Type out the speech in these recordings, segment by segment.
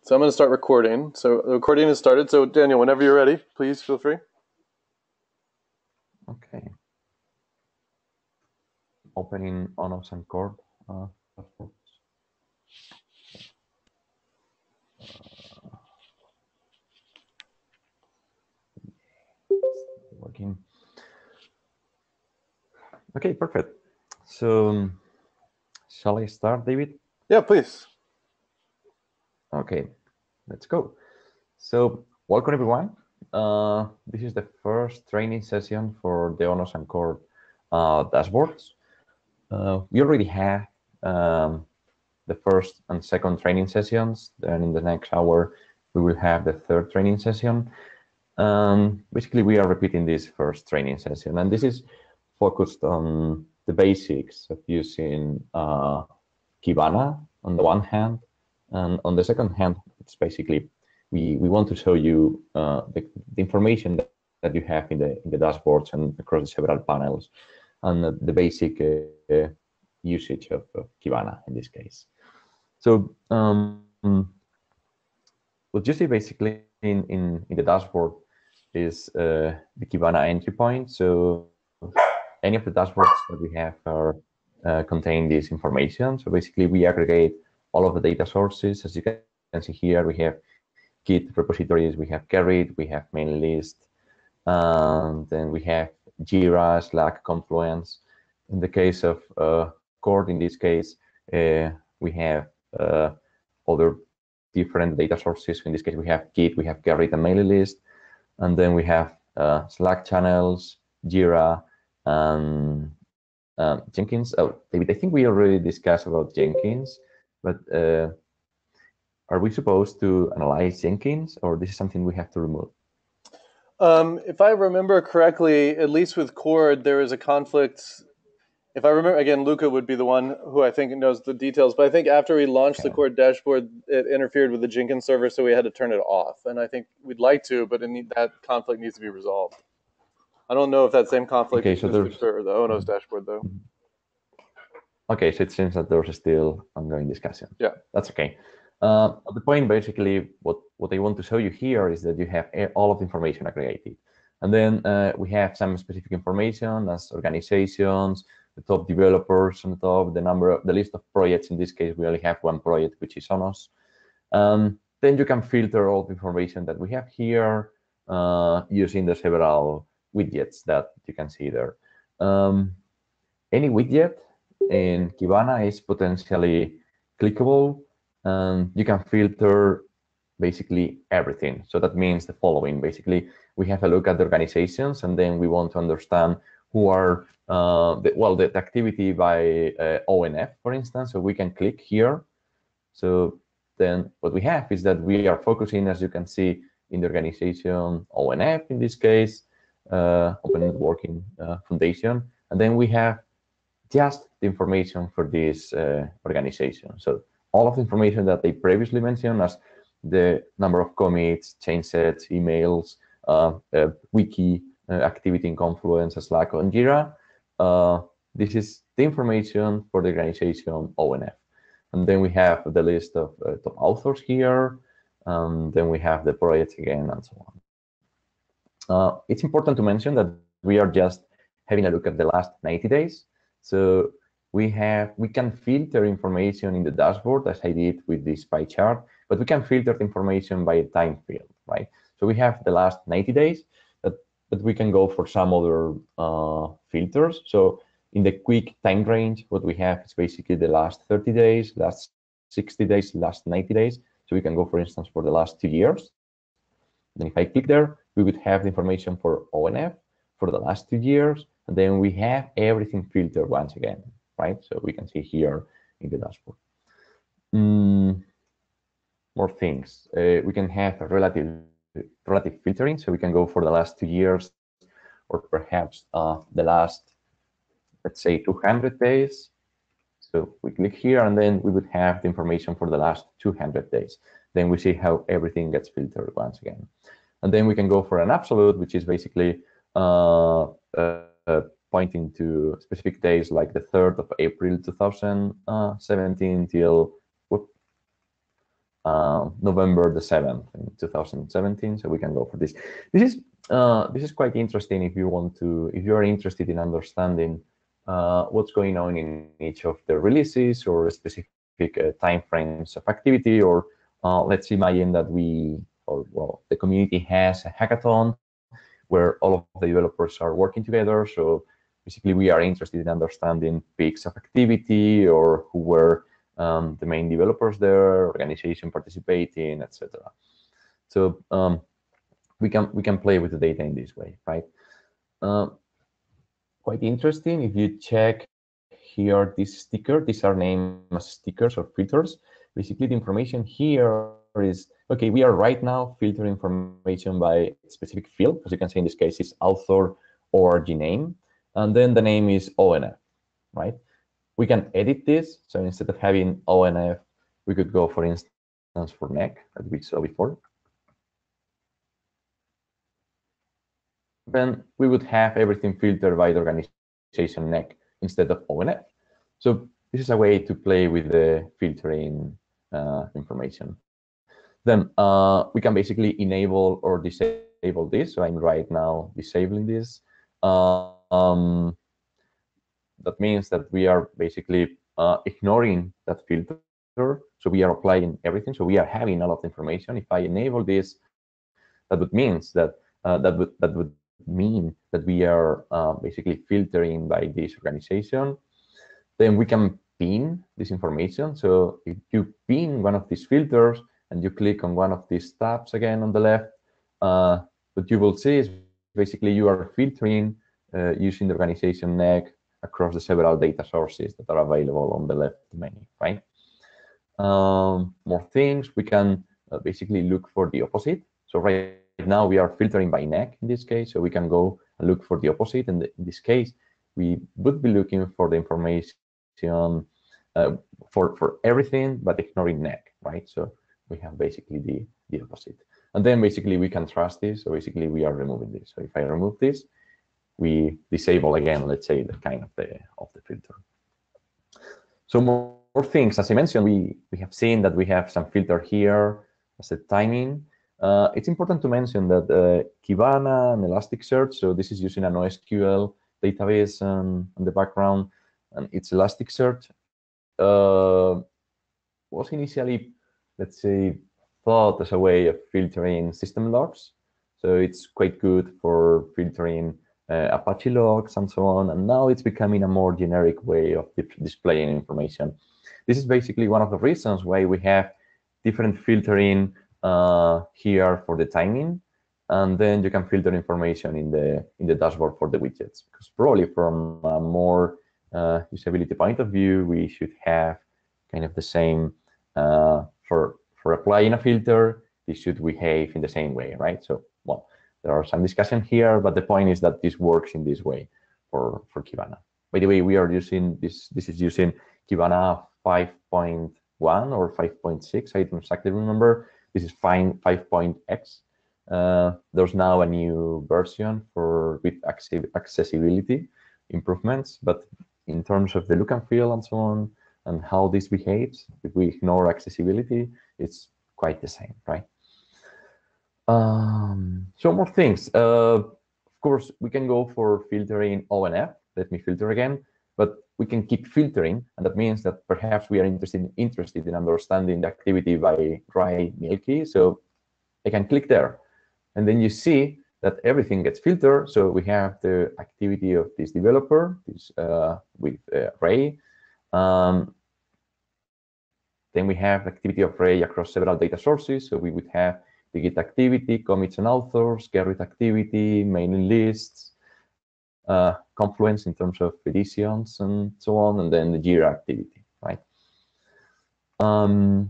So I'm going to start recording. So the recording is started. So Daniel, whenever you're ready, please feel free. Okay. Opening ONOS and Cord dashboards. Working. Okay, perfect. So shall I start, David? Yeah, please. Okay, let's go. So welcome everyone. This is the first training session for the ONOS and Cord dashboards. We already have the first and second training sessions. Then in the next hour, we will have the third training session. Basically, we are repeating this first training session, and this is focused on the basics of using Kibana on the one hand, and on the second hand, it's basically we want to show you the information that you have in the dashboards and across the several panels, and the basic usage of Kibana in this case. So what you see basically in the dashboard is the Kibana entry point. So any of the dashboards that we have are contain this information. So basically we aggregate all of the data sources. As you can see here, we have Git repositories, we have Gerrit, we have main list, and then we have Jira, Slack, Confluence. In the case of Cord, in this case, we have other different data sources. In this case, we have Git, we have Gerrit and mailing list, and then we have Slack channels, Jira, and Jenkins. Oh, David, I think we already discussed about Jenkins, but are we supposed to analyze Jenkins, or this is something we have to remove? If I remember correctly, at least with Cord, there is a conflict. If I remember, again, Luca would be the one who I think knows the details, but I think after we launched the Cord dashboard, it interfered with the Jenkins server, so we had to turn it off. And I think we'd like to, but that conflict needs to be resolved. I don't know if that same conflict exists for the ONOS dashboard, though. Okay, so it seems that there's still ongoing discussion. Yeah. That's okay. The point, basically, what I want to show you here is that you have all of the information aggregated. And then we have some specific information as organizations, the top developers on the top, the list of projects. In this case, we only have one project, which is ONOS. Then you can filter all the information that we have here using the several widgets that you can see there. Any widget in Kibana is potentially clickable, and you can filter basically everything. So that means the following. Basically, we have a look at the organizations, and then we want to understand who are the activity by ONF, for instance. So we can click here. So then what we have is that we are focusing, as you can see, in the organization ONF, in this case, Open Networking Foundation. And then we have just the information for this organization. So all of the information that they previously mentioned, as the number of commits, change sets, emails, wiki activity in Confluence, Slack, and Jira. This is the information for the organization ONF. And then we have the list of top authors here. Then we have the projects again, and so on. It's important to mention that we are just having a look at the last 90 days. So we can filter information in the dashboard, as I did with this pie chart, but we can filter the information by a time field, right? So we have the last 90 days, but we can go for some other filters. So in the quick time range, what we have is basically the last 30 days, last 60 days, last 90 days. So we can go, for instance, for the last 2 years. Then if I click there, we would have the information for ONF for the last 2 years. And then we have everything filtered once again, right? So we can see here in the dashboard. More things. We can have a relative filtering. So we can go for the last 2 years, or perhaps the last, let's say, 200 days. So we click here, and then we would have the information for the last 200 days. Then we see how everything gets filtered once again. And then we can go for an absolute, which is basically pointing to specific days, like the 3rd of April 2017 till November the 7th in 2017. So we can go for this. This is quite interesting if you want to, if you are interested in understanding what's going on in each of the releases or specific time frames of activity, or let's imagine that the community has a hackathon where all of the developers are working together. So basically, we are interested in understanding peaks of activity or who were the main developers there, organization participating, etc. So we can play with the data in this way, right? Quite interesting. If you check here, this sticker, these are named as stickers or filters. Basically, the information here is, okay, we are right now filtering information by specific field. As you can see, in this case, it's author or name, and then the name is ONF, right? We can edit this. So instead of having ONF, we could go, for instance, for neck, as we saw before. Then we would have everything filtered by the organization neck instead of ONF. So this is a way to play with the filtering information. Then we can basically enable or disable this. So I'm right now disabling this. That means that we are basically ignoring that filter. So we are applying everything. So we are having a lot of information. If I enable this, that would means that that would mean that we are basically filtering by this organization. Then we can pin this information. So if you pin one of these filters and you click on one of these tabs again on the left, what you will see is basically you are filtering using the organization neck across the several data sources that are available on the left menu, right? More things, we can basically look for the opposite. So right now we are filtering by neck in this case, so we can go and look for the opposite. And in this case, we would be looking for the information for everything, but ignoring neck, right? So we have basically the opposite. And then basically we can trust this. So basically we are removing this. So if I remove this, we disable again, let's say, the kind of the filter. So more things, as I mentioned, we have seen that we have some filter here as a timing. It's important to mention that Kibana and Elasticsearch, so this is using an NoSQL database in the background, and it's Elasticsearch was initially, let's say, thought as a way of filtering system logs. So it's quite good for filtering Apache logs and so on. And now it's becoming a more generic way of displaying information. This is basically one of the reasons why we have different filtering here for the timing. And then you can filter information in the dashboard for the widgets. Because probably from a more usability point of view, we should have kind of the same for applying a filter, this should behave in the same way, right? So, well, there are some discussion here, but the point is that this works in this way for Kibana. By the way, we are using this is using Kibana 5.1 or 5.6, I don't exactly remember. This is 5.x. There's now a new version with accessibility improvements, but in terms of the look and feel and so on, and how this behaves, if we ignore accessibility, it's quite the same, right? So more things. Of course, we can go for filtering ONF. Let me filter again, but we can keep filtering, and that means that perhaps we are interested in understanding the activity by dry milky. So I can click there, and then you see that everything gets filtered. So we have the activity of this developer, with Ray. Then we have activity of Ray across several data sources. So we would have the Git activity, commits and authors, Gerrit activity, mailing lists, Confluence in terms of editions and so on, and then the Jira activity, right? And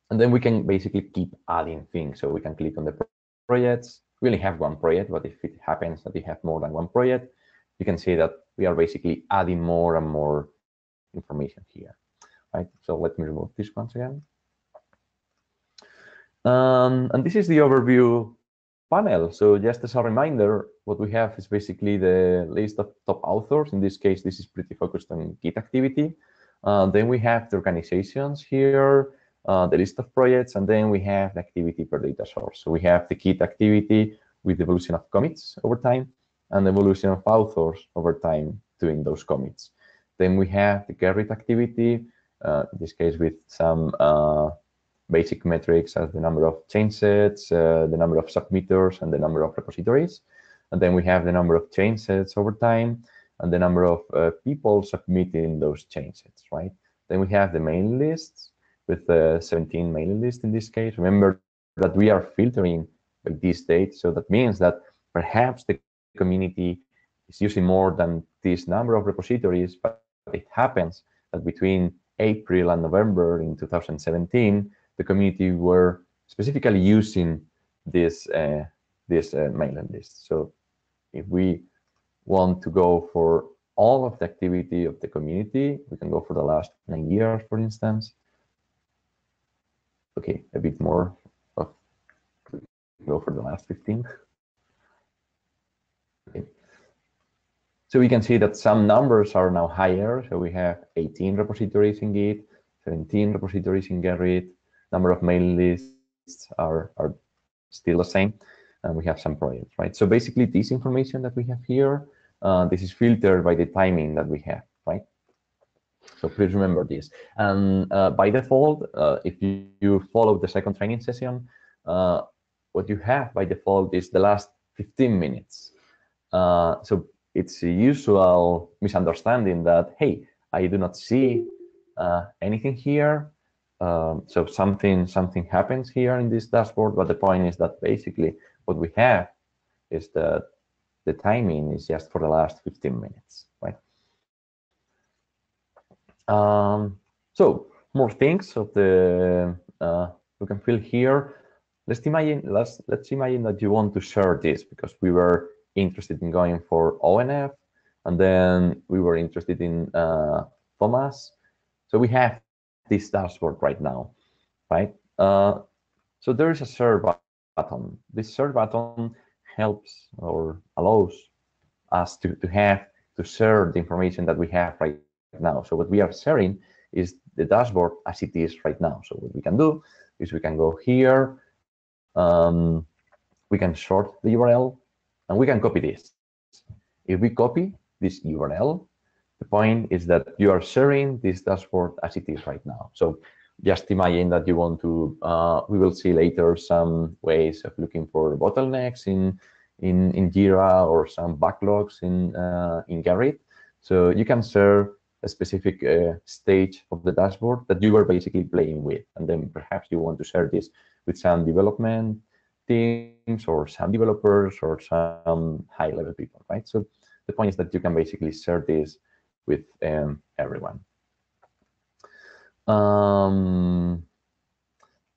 then we can basically keep adding things. So we can click on the projects. We only have one project, but if it happens that we have more than one project, you can see that we are basically adding more and more information here. Right, so let me remove this once again. And this is the overview panel. So just as a reminder, what we have is basically the list of top authors. In this case, this is pretty focused on Git activity. Then we have the organizations here. the list of projects, and then we have the activity per data source. So we have the Git activity with the evolution of commits over time and the evolution of authors over time doing those commits. Then we have the Gerrit activity, in this case with some basic metrics as the number of change sets, the number of submitters, and the number of repositories. And then we have the number of change sets over time and the number of people submitting those change sets, right? Then we have the mailing lists with 17 mailing lists in this case. Remember that we are filtering by this date, so that means that perhaps the community is using more than this number of repositories, but it happens that between April and November in 2017, the community were specifically using this mailing list. So if we want to go for all of the activity of the community, we can go for the last 9 years, for instance. Okay, a bit more of, go for the last 15. Okay. So we can see that some numbers are now higher. So we have 18 repositories in Git, 17 repositories in Gerrit. Number of mailing lists are still the same, and we have some projects, right? So basically, this information that we have here, this is filtered by the timing that we have, right? So please remember this. And by default, if you follow the second training session, what you have by default is the last 15 minutes. So it's a usual misunderstanding that, hey, I do not see anything here. So something happens here in this dashboard, but the point is that basically what we have is that the timing is just for the last 15 minutes, right? So more things of the look and feel here. Let's imagine that you want to share this, because we were interested in going for ONF, and then we were interested in Thomas. So we have this dashboard right now, right? So there is a share button. This share button helps or allows us to share the information that we have right now. So what we are sharing is the dashboard as it is right now. So what we can do is we can go here, we can sort the URL, and we can copy this. If we copy this URL, the point is that you are sharing this dashboard as it is right now. So just imagine that you want to, we will see later some ways of looking for bottlenecks in Jira or some backlogs in Gerrit. So you can share a specific stage of the dashboard that you were basically playing with. And then perhaps you want to share this with some development teams or some developers or some high-level people, right? So the point is that you can basically share this with everyone.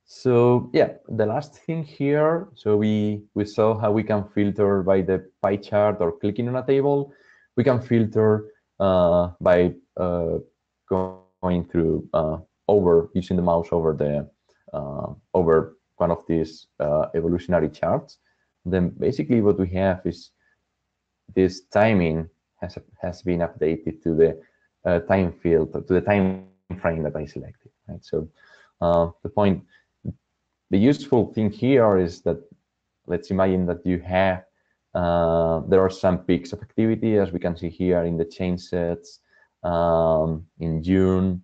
So yeah, the last thing here, so we saw how we can filter by the pie chart or clicking on a table. We can filter by going through using the mouse over the over one of these evolutionary charts. Then basically what we have is this timing has been updated to the time field, to the time frame that I selected, right? So the useful thing here is that, let's imagine that you have, there are some peaks of activity, as we can see here in the change sets, in June,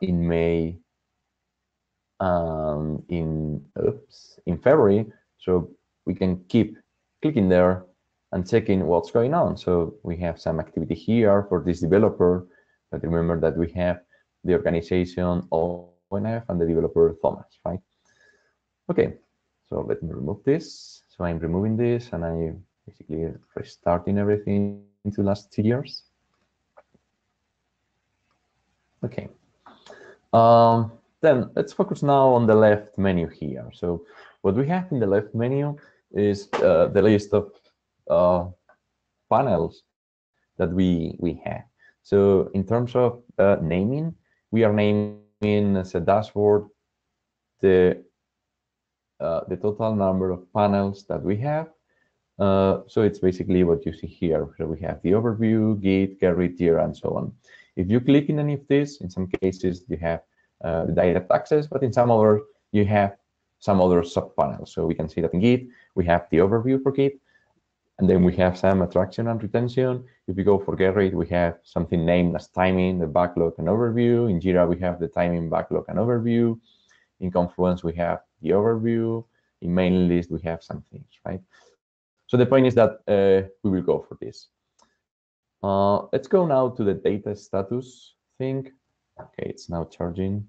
in May, in February. So we can keep clicking there and checking what's going on. So we have some activity here for this developer, but remember that we have the organization ONF and the developer Thomas, right? Okay, so let me remove this. So I'm removing this and I'm basically restarting everything into last 2 years. Okay. Then let's focus now on the left menu here. So what we have in the left menu is the list of panels that we have. So in terms of naming, we are naming as a dashboard the total number of panels that we have. So it's basically what you see here. So we have the overview, Git, Gerrit, Jira, and so on. If you click in any of this, in some cases you have the direct access, but in some other, you have some other sub-panels. So we can see that in Git, we have the overview for Git, and then we have some attraction and retention. If we go for Gerrit, we have something named as timing, the backlog and overview. In Jira, we have the timing, backlog, and overview. In Confluence, we have the overview. In mailing list, we have some things, right? So the point is that we will go for this. Let's go now to the data status thing. Okay, it's now charging.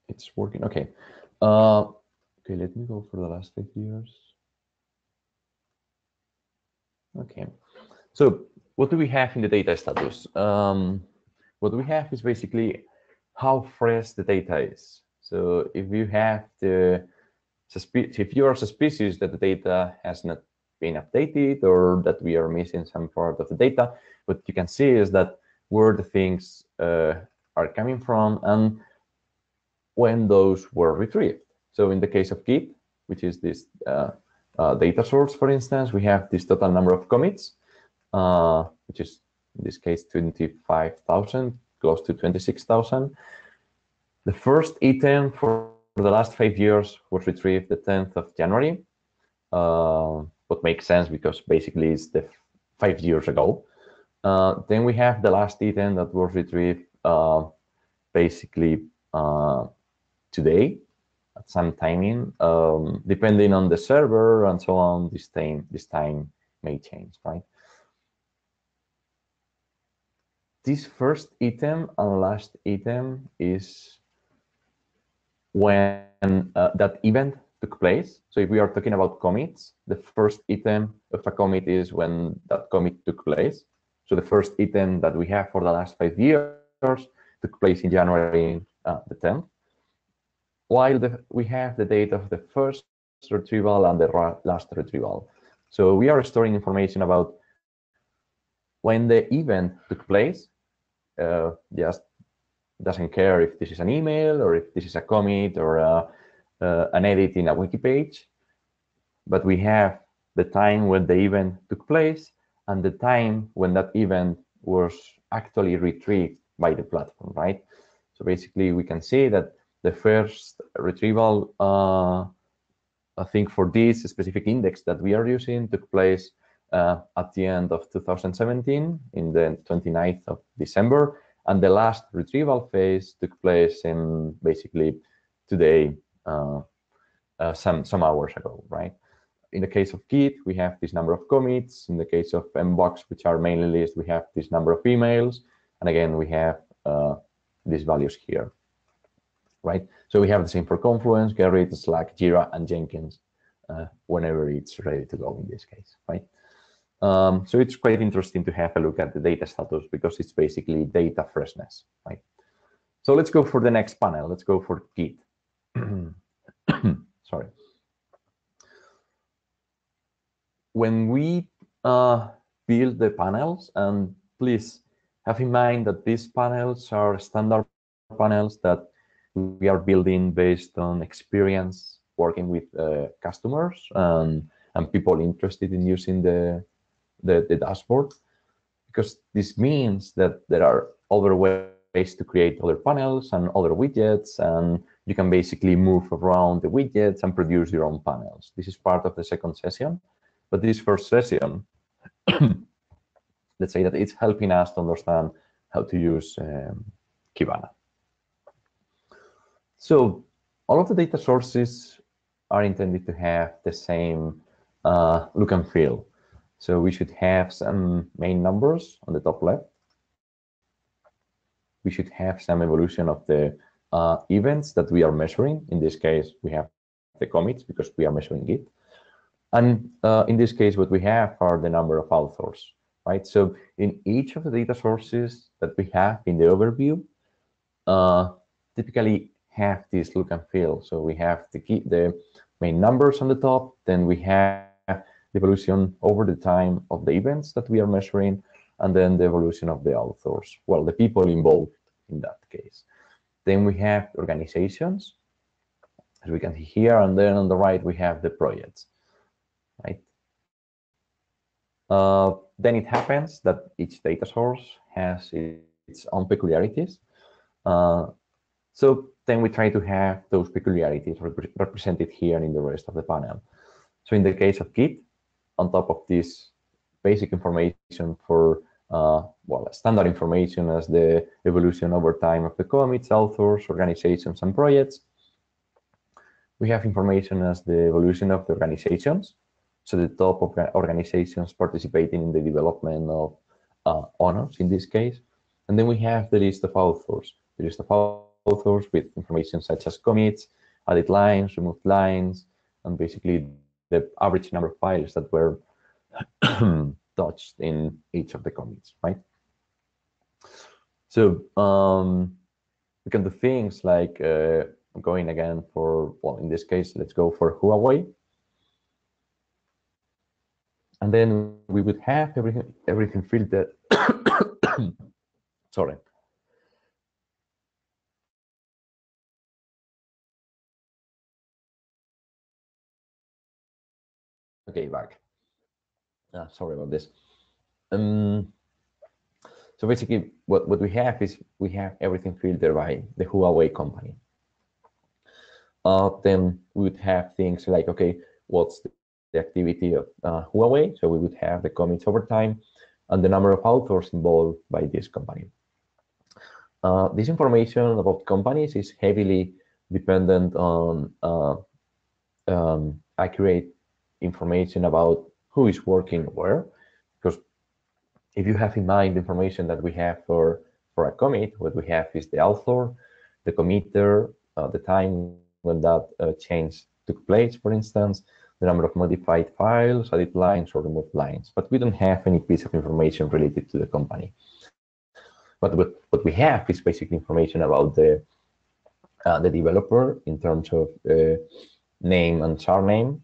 It's working. Okay. Okay, let me go for the last 5 years. Okay. So what do we have in the data status? What we have is basically how fresh the data is. So if you have if you are suspicious that the data has not been updated or that we are missing some part of the data, what you can see is that where the things are coming from and when those were retrieved. So in the case of Git, which is this data source, for instance, we have this total number of commits, which is in this case 25,000, close to 26,000. The first item for the last 5 years was retrieved the 10th of January. What makes sense because basically it's the 5 years ago. Then we have the last item that was retrieved basically today at some timing, depending on the server and so on. This time may change, right? This first item and last item is when that event took place. So if we are talking about commits, the first item of a commit is when that commit took place. So the first item that we have for the last 5 years took place in January the 10th, while we have the date of the first retrieval and the last retrieval. So we are storing information about when the event took place, just doesn't care if this is an email or if this is a commit or an edit in a wiki page, but we have the time when the event took place and the time when that event was actually retrieved by the platform, right? So basically we can see that the first retrieval, I think for this specific index that we are using took place at the end of 2017, in the 29th of December, and the last retrieval phase took place in basically today, some hours ago, right? In the case of Git, we have this number of commits. In the case of Mbox, which are mailing list, we have this number of emails. And again, we have these values here, right? So we have the same for Confluence, Gerrit, Slack, Jira, and Jenkins, whenever it's ready to go in this case, right? So it's quite interesting to have a look at the data status because it's basically data freshness, right? So let's go for the next panel. Let's go for Git. Sorry. When we build the panels, and please have in mind that these panels are standard panels that we are building based on experience working with customers and people interested in using the dashboard, because this means that there are other ways to create other panels and other widgets, and you can basically move around the widgets and produce your own panels. This is part of the second session, but this first session, let's say that it's helping us to understand how to use Kibana. So all of the data sources are intended to have the same look and feel. So we should have some main numbers on the top left. We should have some evolution of the events that we are measuring. In this case, we have the commits because we are measuring Git. And in this case, what we have are the number of authors, right? So in each of the data sources that we have in the overview, typically have this look and feel. So we have the main numbers on the top, then we have the evolution over the time of the events that we are measuring, and then the evolution of the authors, well, the people involved in that case. Then we have organizations, as we can see here, and then on the right we have the projects, right? Then it happens that each data source has its own peculiarities. So then we try to have those peculiarities represented here in the rest of the panel. So in the case of Git, on top of this basic information for well, standard information as the evolution over time of the commits, authors, organizations, and projects, we have information as the evolution of the organizations. So the top of organizations participating in the development of ONOS in this case. And then we have the list of authors, the list of authors with information such as commits, added lines, removed lines, and basically the average number of files that were touched in each of the commits, right? So we can do things like going again for, well, in this case, let's go for Huawei. And then we would have everything filtered. Sorry. Okay, back. Sorry about this. So basically, what we have is we have everything filtered by the Huawei company. Then we would have things like, okay, what's the activity of Huawei? So we would have the commits over time and the number of authors involved by this company. This information about companies is heavily dependent on accurate information about who is working where. Because if you have in mind the information that we have for a commit, what we have is the author, the committer, the time when that change took place, for instance, the number of modified files, added lines, or removed lines. But we don't have any piece of information related to the company. But what we have is basically information about the developer in terms of name and surname.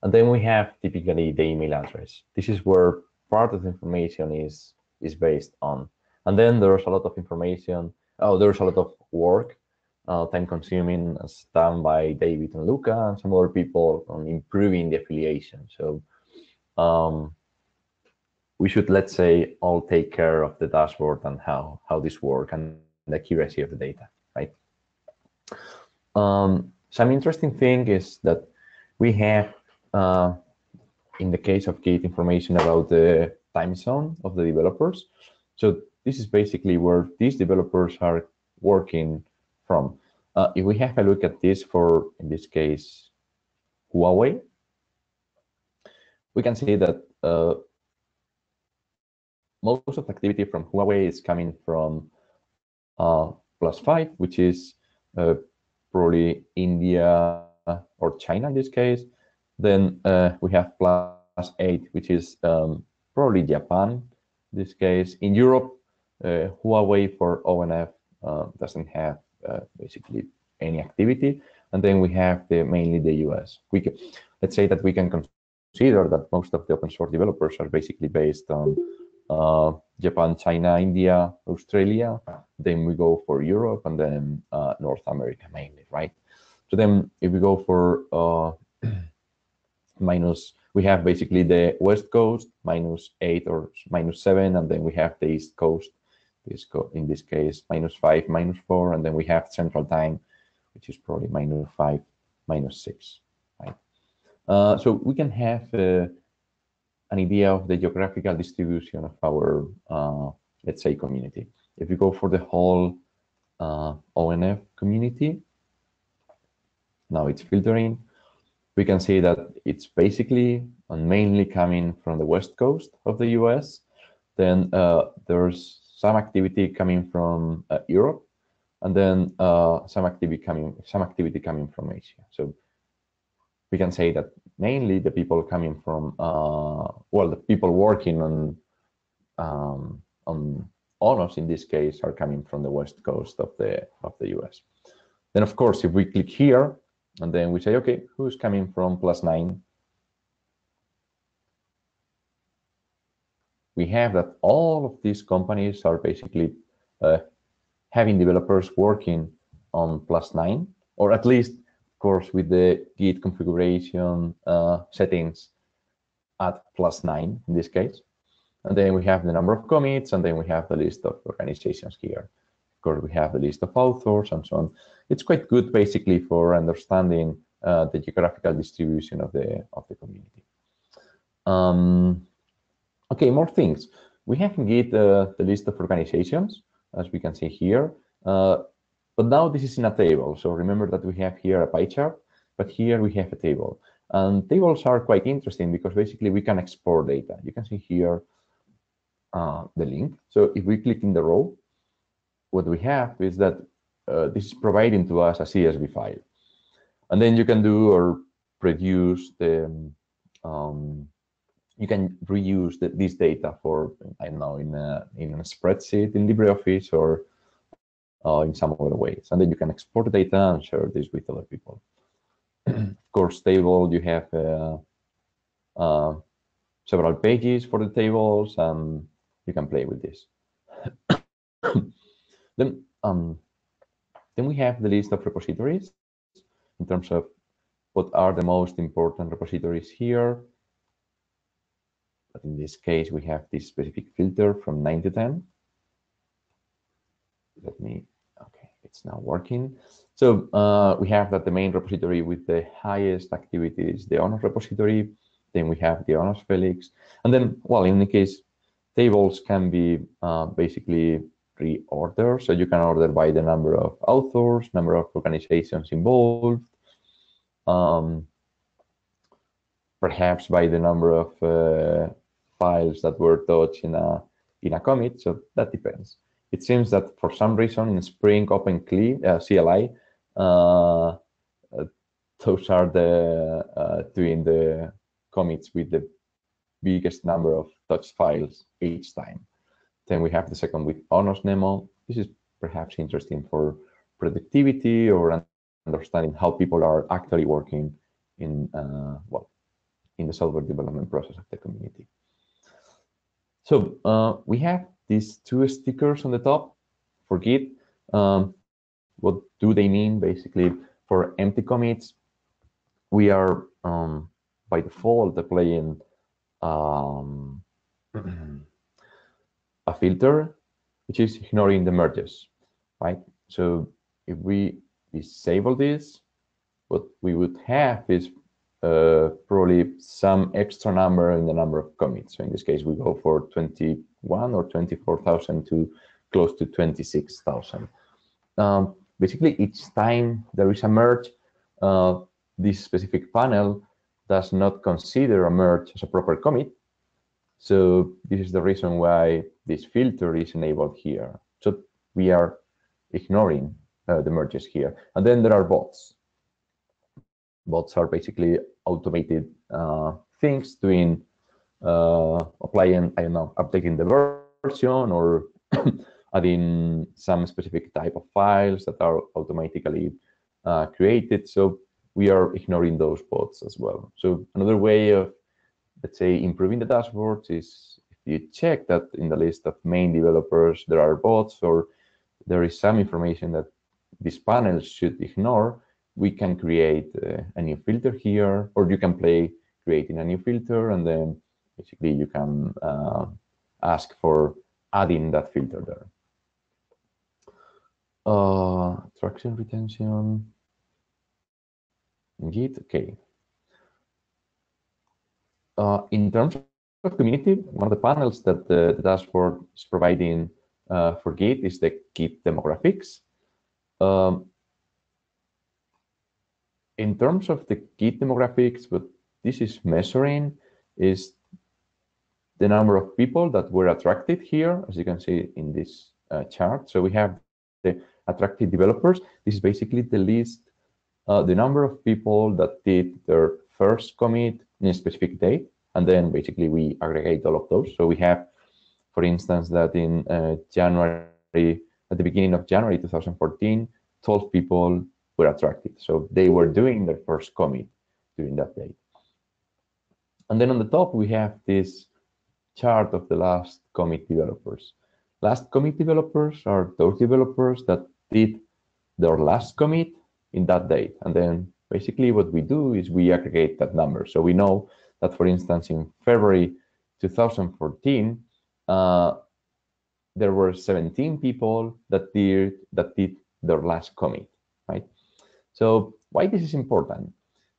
And then we have typically the email address. This is where part of the information is based on. And then there's a lot of information. Oh, there's a lot of work, time consuming, done by David and Luca and some other people on improving the affiliation. So we should, let's say, all take care of the dashboard and how this works and the accuracy of the data, right? Some interesting thing is that we have, in the case of Git, information about the time zone of the developers. So this is basically where these developers are working from. If we have a look at this for, in this case, Huawei, we can see that most of the activity from Huawei is coming from +5, which is probably India or China in this case. Then we have +8, which is probably Japan in this case. In Europe, Huawei for ONF doesn't have basically any activity. And then we have mainly the US. Let's say that we can consider that most of the open source developers are basically based on Japan, China, India, Australia. Then we go for Europe and then North America mainly, right? So then if we go for we have basically the West Coast -8 or -7, and then we have the East Coast, in this case -5, -4, and then we have Central Time, which is probably -5, -6, right? So we can have an idea of the geographical distribution of our, let's say, community. If we go for the whole ONF community, now it's filtering, we can see that it's basically and mainly coming from the West Coast of the US. Then there's some activity coming from Europe, and then some activity coming from Asia. So we can say that mainly the people coming from, well, the people working on ONOS in this case are coming from the West Coast of the US. Then of course, if we click here and then we say, okay, who's coming from +9? We have that all of these companies are basically having developers working on +9, or at least, of course, with the Git configuration settings at +9 in this case. And then we have the number of commits, and then we have the list of organizations here. Of course, we have the list of authors and so on. It's quite good, basically, for understanding the geographical distribution of the community. Okay, more things. We have in Git the list of organizations, as we can see here. But now this is in a table. So remember that we have here a pie chart, but here we have a table. And tables are quite interesting because basically we can export data. You can see here the link. So if we click in the row, what we have is that this is providing to us a CSV file. And then you can do or produce the, you can reuse this data for, I don't know, in a spreadsheet in LibreOffice or in some other ways. And then you can export the data and share this with other people. Of course, table, you have several pages for the tables, and you can play with this. Then we have the list of repositories in terms of what are the most important repositories here. But in this case, we have this specific filter from 9 to 10. Let me, okay, it's now working. So we have that the main repository with the highest activity is the ONOS repository. Then we have the ONOS Felix. And then, well, in the case, tables can be basically reordered. So you can order by the number of authors, number of organizations involved, perhaps by the number of files that were touched in a commit. So that depends. It seems that for some reason in Spring Open CLI, those are the doing the commits with the biggest number of touched files each time. Then we have the second with ONOS Nemo. This is perhaps interesting for productivity or understanding how people are actually working in well, in the software development process of the community. So we have these two stickers on the top for Git. What do they mean? Basically, for empty commits, we are by default applying a filter, which is ignoring the merges, right? So if we disable this, what we would have is probably some extra number in the number of commits. So in this case, we go for 21 or 24,000 to close to 26,000. Basically, each time there is a merge, this specific panel does not consider a merge as a proper commit. So this is the reason why this filter is enabled here. So we are ignoring the merges here. And then there are bots. Bots are basically automated things doing applying, I don't know, updating the version or adding some specific type of files that are automatically created. So we are ignoring those bots as well. So another way of, let's say, improving the dashboards is if you check that in the list of main developers there are bots or there is some information that this panel should ignore, we can create a new filter here, or you can play creating a new filter, and then basically you can ask for adding that filter there. Traction retention in Git, okay. In terms of community, one of the panels that the dashboard is providing for Git is the Git demographics. In terms of the Git demographics, what this is measuring is the number of people that were attracted here, as you can see in this chart. So we have the attracted developers. This is basically the list, the number of people that did their first commit in a specific date, and then basically we aggregate all of those. So we have, for instance, that in January, at the beginning of January 2014, 12 people were attracted. So they were doing their first commit during that date. And then on the top, we have this chart of the last commit developers. Last commit developers are those developers that did their last commit in that date. And then basically what we do is we aggregate that number. So we know that, for instance, in February 2014, there were 17 people that did their last commit, right? So why this is important?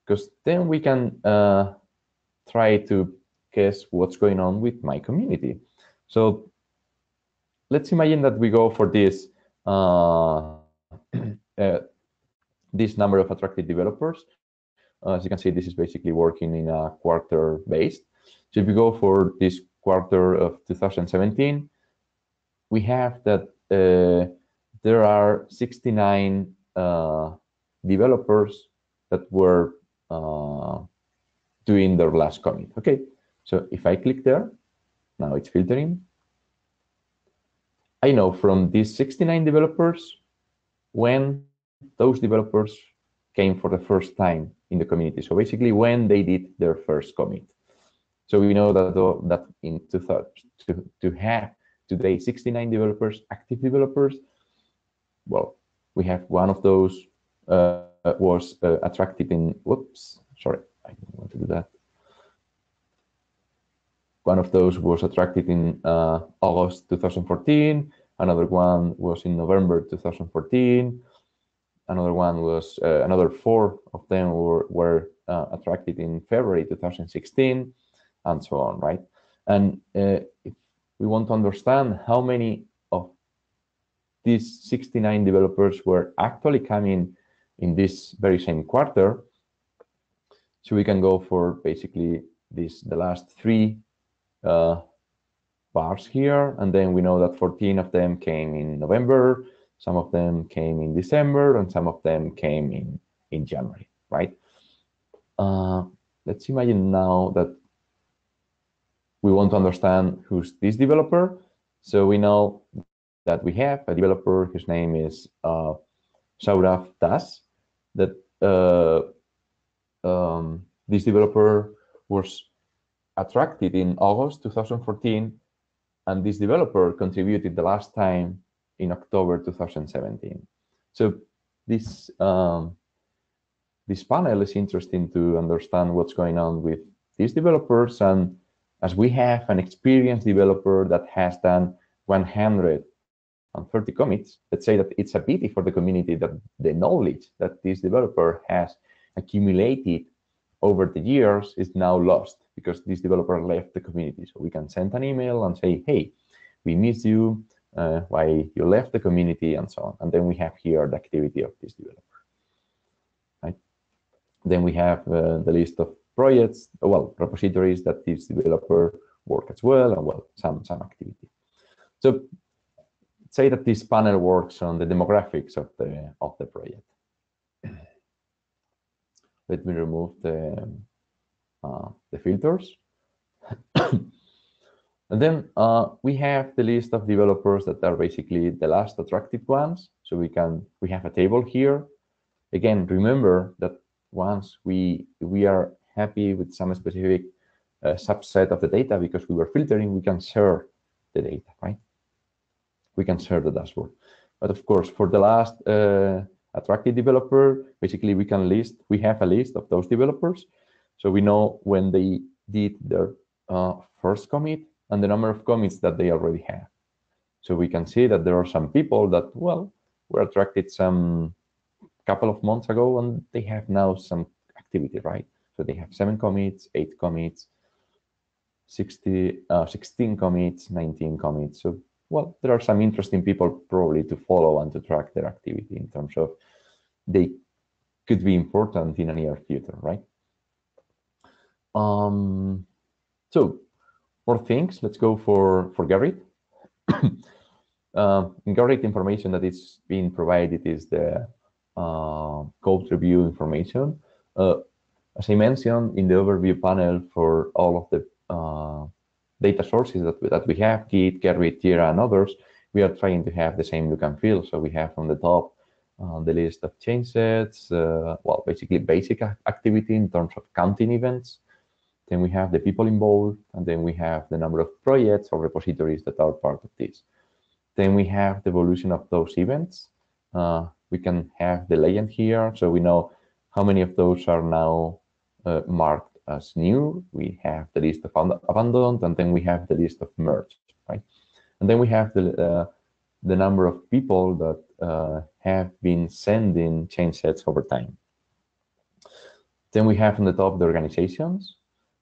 Because then we can try to guess what's going on with my community. So let's imagine that we go for this this number of attracted developers. As you can see, this is basically working in a quarter based. So if we go for this quarter of 2017, we have that there are 69 developers that were doing their last commit. Okay, so if I click there, now it's filtering. I know from these 69 developers when those developers came for the first time in the community. So basically when they did their first commit. So we know that in 2000, to have today 69 developers, active developers, well, we have one of those was attracted in, whoops, sorry, I didn't want to do that. One of those was attracted in August 2014. Another one was in November 2014. Another one was, another 4 of them were attracted in February 2016, and so on, right? And if we want to understand how many of these 69 developers were actually coming in this very same quarter, so we can go for basically the last 3 bars here, and then we know that 14 of them came in November, some of them came in December, and some of them came in January, right? Let's imagine now that we want to understand who's this developer. So we know that we have a developer whose name is Saurav Das, that this developer was attracted in August 2014, and this developer contributed the last time in October 2017. So this this panel is interesting to understand what's going on with these developers, and as we have an experienced developer that has done 130 commits, let's say that it's a pity for the community that the knowledge that this developer has accumulated over the years is now lost because this developer left the community. So we can send an email and say, hey, we miss you, why you left the community, and so on. And then we have here the activity of this developer, right? Then we have the list of projects, well, repositories that this developer work as well, and well, some activity. So say that this panel works on the demographics of the project. Let me remove the filters. And then we have the list of developers that are basically the last attracted ones. So we have a table here. Again, remember that once we are happy with some specific subset of the data because we were filtering, we can share the data, right? We can share the dashboard. But of course, for the last attracted developer, basically we have a list of those developers. So we know when they did their first commit and the number of commits that they already have. So we can see that there are some people that, well, were attracted some couple of months ago and they have now some activity, right? So they have 7 commits, 8 commits, 16 commits, 19 commits. So, well, there are some interesting people probably to follow and to track their activity in terms of they could be important in a near future, right? So more things, let's go for Gerrit. In Gerrit, information that is being provided is the code review information. As I mentioned in the overview panel for all of the data sources that we have, Git, Gerrit, Jira, and others, we are trying to have the same look and feel. So we have on the top the list of change sets, well, basically basic activity in terms of counting events. Then we have the people involved, and then we have the number of projects or repositories that are part of this. Then we have the evolution of those events. We can have the legend here, so we know how many of those are now marked as new, we have the list of abandoned, and then we have the list of merged, right? And then we have the number of people that have been sending change sets over time. Then we have on the top the organizations,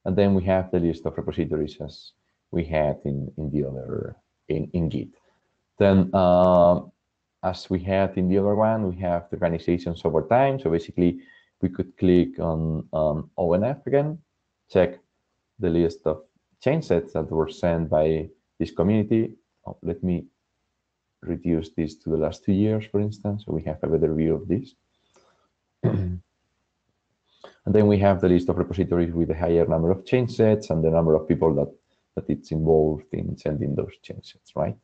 and then we have the list of repositories as we had in the other in Git. Then as we had in the other one, we have the organizations over time. So basically, we could click on ONF again, check the list of change sets that were sent by this community. Oh, let me reduce this to the last 2 years, for instance, so we have a better view of this. And then we have the list of repositories with a higher number of change sets and the number of people that it's involved in sending those change sets, right?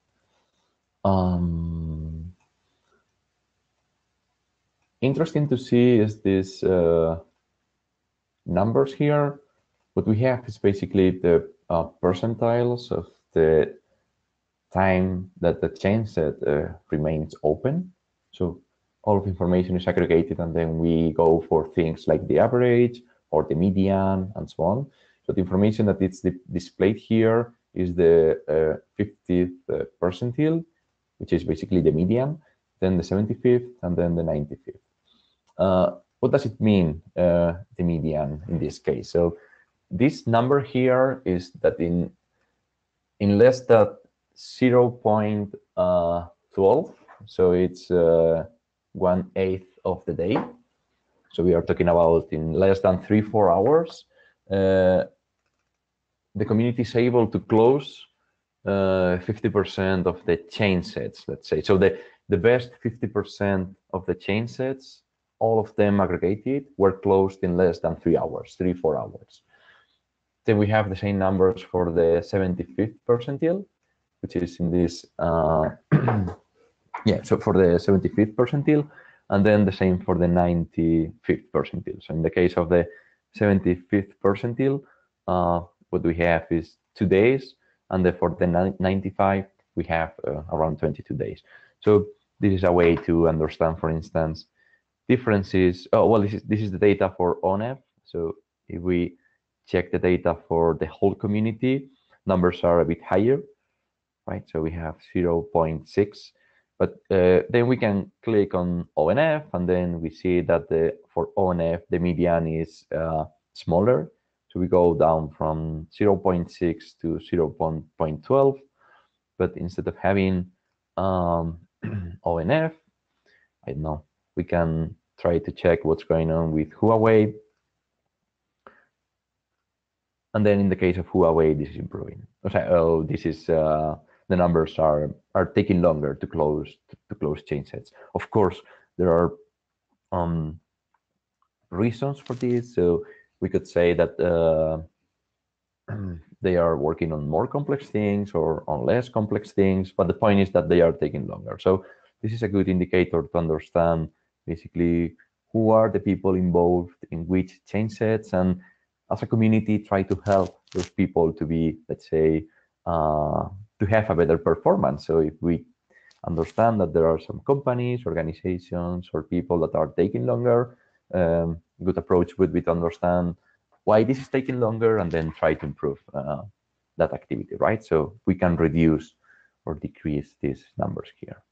Interesting to see is this numbers here. What we have is basically the percentiles of the time that the change set remains open. So all of information is aggregated, and then we go for things like the average or the median and so on. So the information that is displayed here is the 50th percentile, which is basically the median, then the 75th, and then the 95th. What does it mean, the median in this case? So this number here is that in less than 0.12, so it's 1/8 of the day. So we are talking about in less than 3-4 hours, the community is able to close 50% of the change sets, let's say. So the best 50% of the change sets, all of them aggregated, were closed in less than 3 hours, 3-4 hours. Then we have the same numbers for the 75th percentile, which is in this, yeah, so for the 75th percentile, and then the same for the 95th percentile. So in the case of the 75th percentile, what we have is 2 days, and then for the 95, we have around 22 days. So this is a way to understand, for instance, differences. Oh, well, this is the data for ONF. So if we check the data for the whole community, numbers are a bit higher, right? So we have 0.6, but then we can click on ONF, and then we see that for ONF, the median is smaller. So we go down from 0.6 to 0.12, but instead of having ONF, I don't know, we can try to check what's going on with Huawei. And then in the case of Huawei, this is improving. Oh, this is the numbers are taking longer to close change sets. Of course, there are reasons for this. So we could say that they are working on more complex things or on less complex things, but the point is that they are taking longer. So this is a good indicator to understand basically who are the people involved in which change sets, and as a community try to help those people to be, let's say, to have a better performance. So if we understand that there are some companies, organizations, or people that are taking longer, good approach would be to understand why this is taking longer and then try to improve that activity, right? So we can reduce or decrease these numbers here.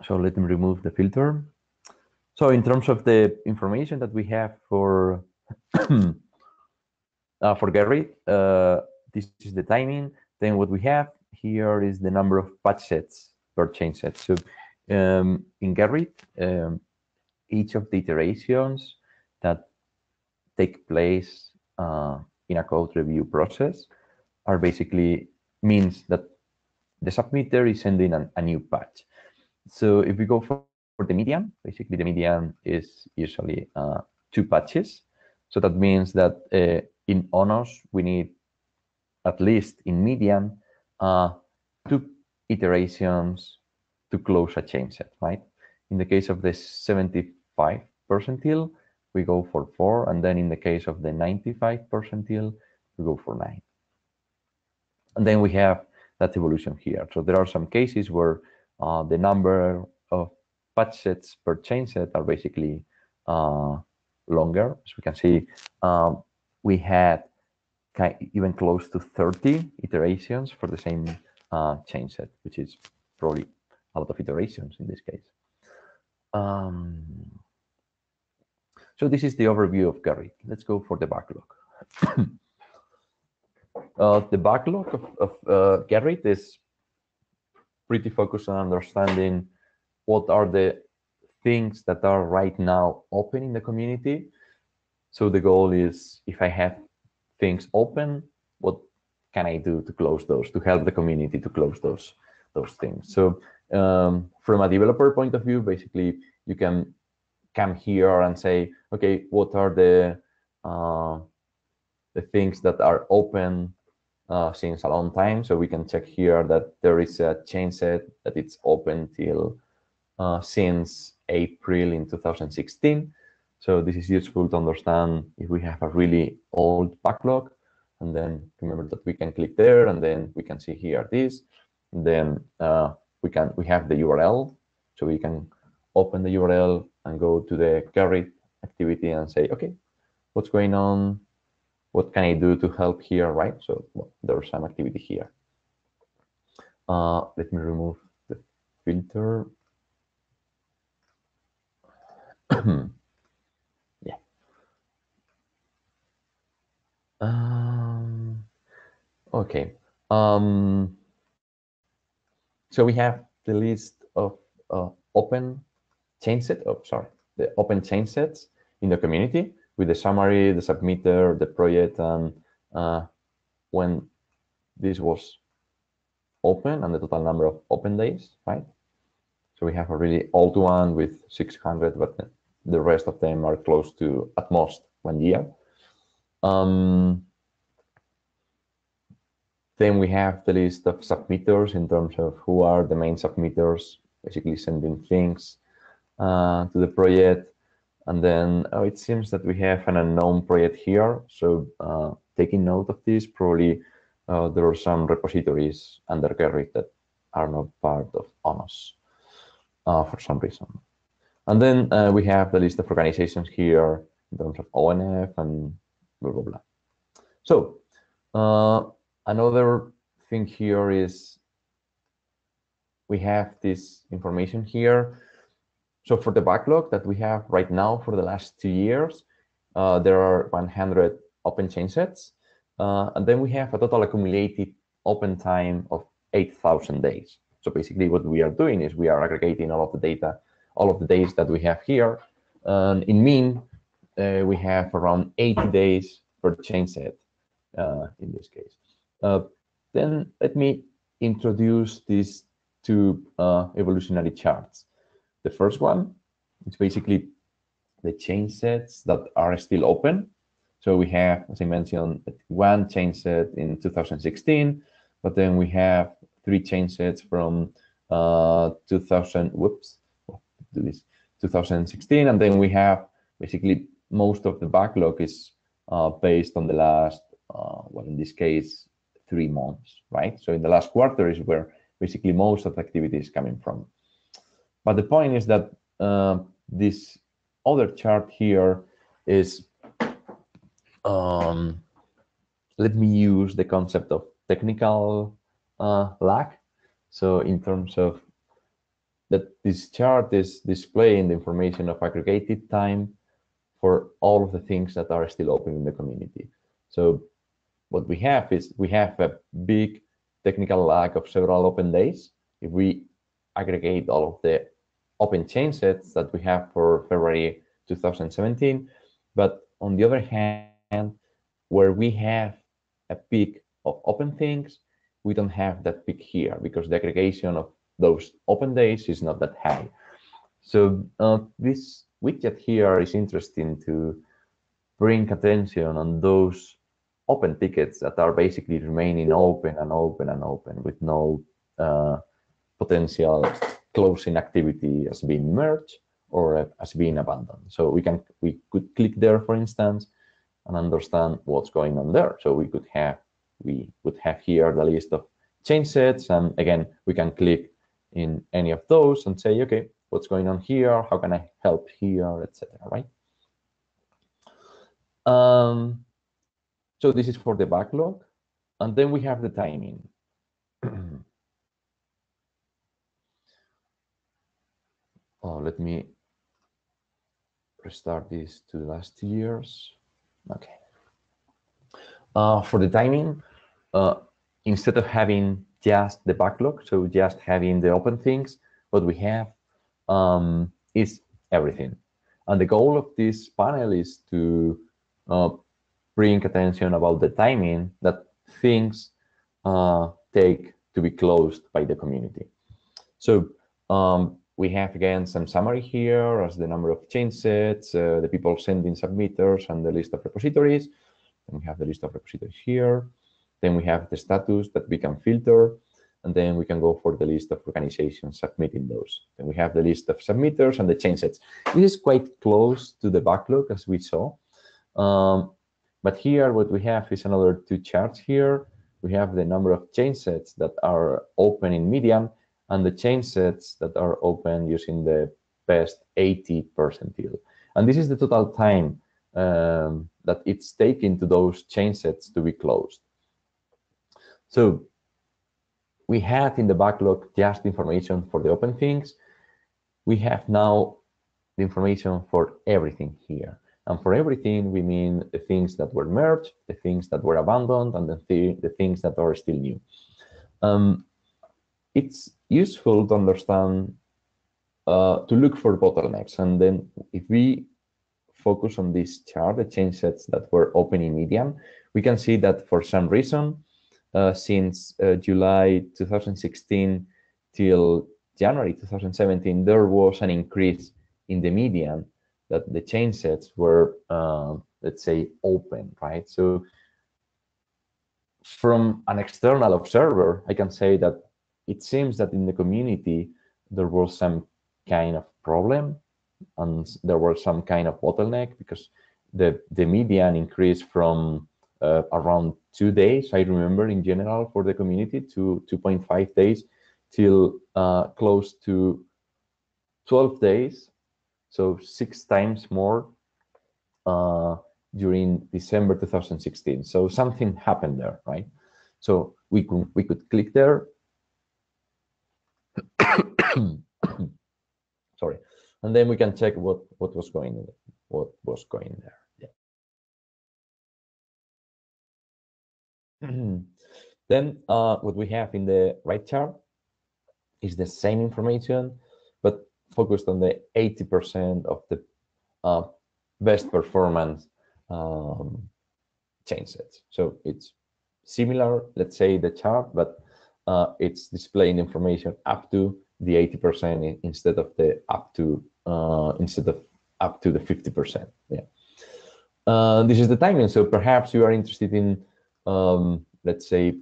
So let me remove the filter. So in terms of the information that we have for Gerrit, this is the timing. Then what we have here is the number of patch sets per change set. So in Gerrit, each of the iterations that take place in a code review process are basically means that the submitter is sending a new patch. So if we go for the median, basically the median is usually 2 patches. So that means that in ONOS, we need at least in median 2 iterations to close a change set, right? In the case of the 75 percentile, we go for 4, and then in the case of the 95 percentile, we go for 9. And then we have that evolution here. So there are some cases where the number of patch sets per change set are basically longer. As we can see, we had even close to 30 iterations for the same change set, which is probably a lot of iterations in this case. So this is the overview of Gerrit. Let's go for the backlog. The backlog of Gerrit is pretty focused on understanding what are the things that are right now open in the community. So the goal is, if I have things open, what can I do to close those, to help the community to close those things? So from a developer point of view, basically, you can come here and say, okay, what are the things that are open since a long time? So we can check here that there is a change set that it's open till since April in 2016. So this is useful to understand if we have a really old backlog, and then remember that we can click there, and then we can see here this. And then we have the URL, so we can open the URL and go to the Gerrit activity and say, okay, what's going on? What can I do to help here, right? So well, there's some activity here. Let me remove the filter. Yeah. Okay. So we have the list of open change set. Oh, sorry, the open change sets in the community with the summary, the submitter, the project, and when this was open and the total number of open days, right? So we have a really old one with 600, but the rest of them are close to at most 1 year. Then we have the list of submitters in terms of who are the main submitters, basically sending things to the project. And then it seems that we have an unknown project here. So taking note of this, probably there are some repositories under Gerrit that are not part of ONOS for some reason. And then we have the list of organizations here in terms of ONF and blah, blah, blah. So another thing here is we have this information here. So for the backlog that we have right now for the last 2 years, there are 100 open change sets. And then we have a total accumulated open time of 8,000 days. So basically what we are doing is we are aggregating all of the data, all of the days that we have here. And in mean, we have around 80 days per change set in this case. Then let me introduce these two evolutionary charts. The first one is basically the change sets that are still open. So we have, as I mentioned, one change set in 2016, but then we have 3 change sets from 2016, and then we have basically most of the backlog is based on the last, well, in this case, 3 months, right? So in the last quarter is where basically most of the activity is coming from. But the point is that this other chart here is, let me use the concept of technical lag. So in terms of that, this chart is displaying the information of aggregated time for all of the things that are still open in the community. So what we have is we have a big technical lag of several open days. If we aggregate all of the open change sets that we have for February 2017, but on the other hand, where we have a peak of open things, we don't have that peak here because the aggregation of those open days is not that high. So this widget here is interesting to bring attention on those open tickets that are basically remaining open and open and open with no potential closing activity as being merged or as being abandoned. So we could click there, for instance, and understand what's going on there. So we would have here the list of change sets, and again we can click in any of those and say, okay, what's going on here? How can I help here, etc. Right? So this is for the backlog, and then we have the timing. Oh, let me restart this to the last years. Okay. For the timing, instead of having just the backlog, so just having the open things, what we have is everything. And the goal of this panel is to bring attention about the timing that things take to be closed by the community. So we have again some summary here as the number of change sets, the people sending submitters, and the list of repositories. And we have the list of repositories here. Then we have the status that we can filter, and then we can go for the list of organizations submitting those. Then we have the list of submitters and the change sets. This is quite close to the backlog, as we saw. But here, what we have is another two charts here. We have the number of change sets that are open in median and the change sets that are open using the best 80 percentile. And this is the total time that it's taken to those change sets to be closed. So we had in the backlog just information for the open things. We have now the information for everything here. And for everything, we mean the things that were merged, the things that were abandoned, and the things that are still new. It's useful to understand, to look for bottlenecks. And then if we focus on this chart, the change sets that were open in median, we can see that for some reason, since July 2016 till January 2017, there was an increase in the median that the change sets were, let's say, open, right? So from an external observer, I can say that it seems that in the community, there was some kind of problem and there was some kind of bottleneck because the median increased from around 2 days, I remember in general for the community, to 2.5 days till close to 12 days. So 6 times more during December 2016. So something happened there, right? So we could click there. Sorry, and then we can check what was going there. Yeah. Then what we have in the right chart is the same information, but focused on the 80% of the best performance change sets. So it's similar, let's say, the chart, but it's displaying information up to the 80% instead of the up to the 50%. Yeah. This is the timing. So perhaps you are interested in, let's say,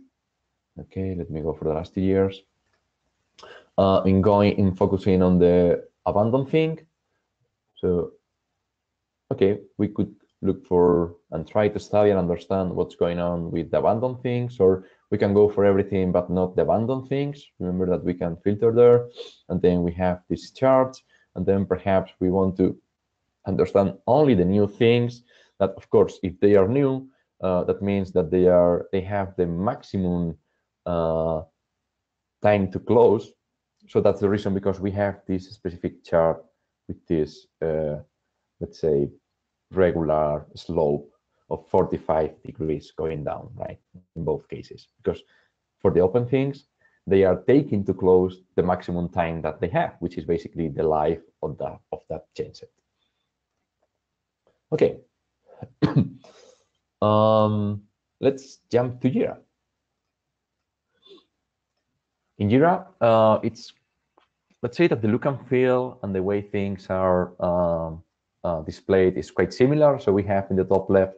okay, let me go for the last 2 years. In focusing on the abandoned thing. So, okay, we could look for and try to study and understand what's going on with the abandoned things, or we can go for everything but not the abandoned things. Remember that we can filter there, and then we have these charts, and then perhaps we want to understand only the new things that, of course, if they are new, that means that they have the maximum time to close. So that's the reason, because we have this specific chart with this, let's say, regular slope of 45 degrees going down, right, in both cases. Because for the open things, they are taking to close the maximum time that they have, which is basically the life of that change set. Okay. Let's jump to Jira. In Jira, let's say that the look and feel and the way things are displayed is quite similar. So we have in the top left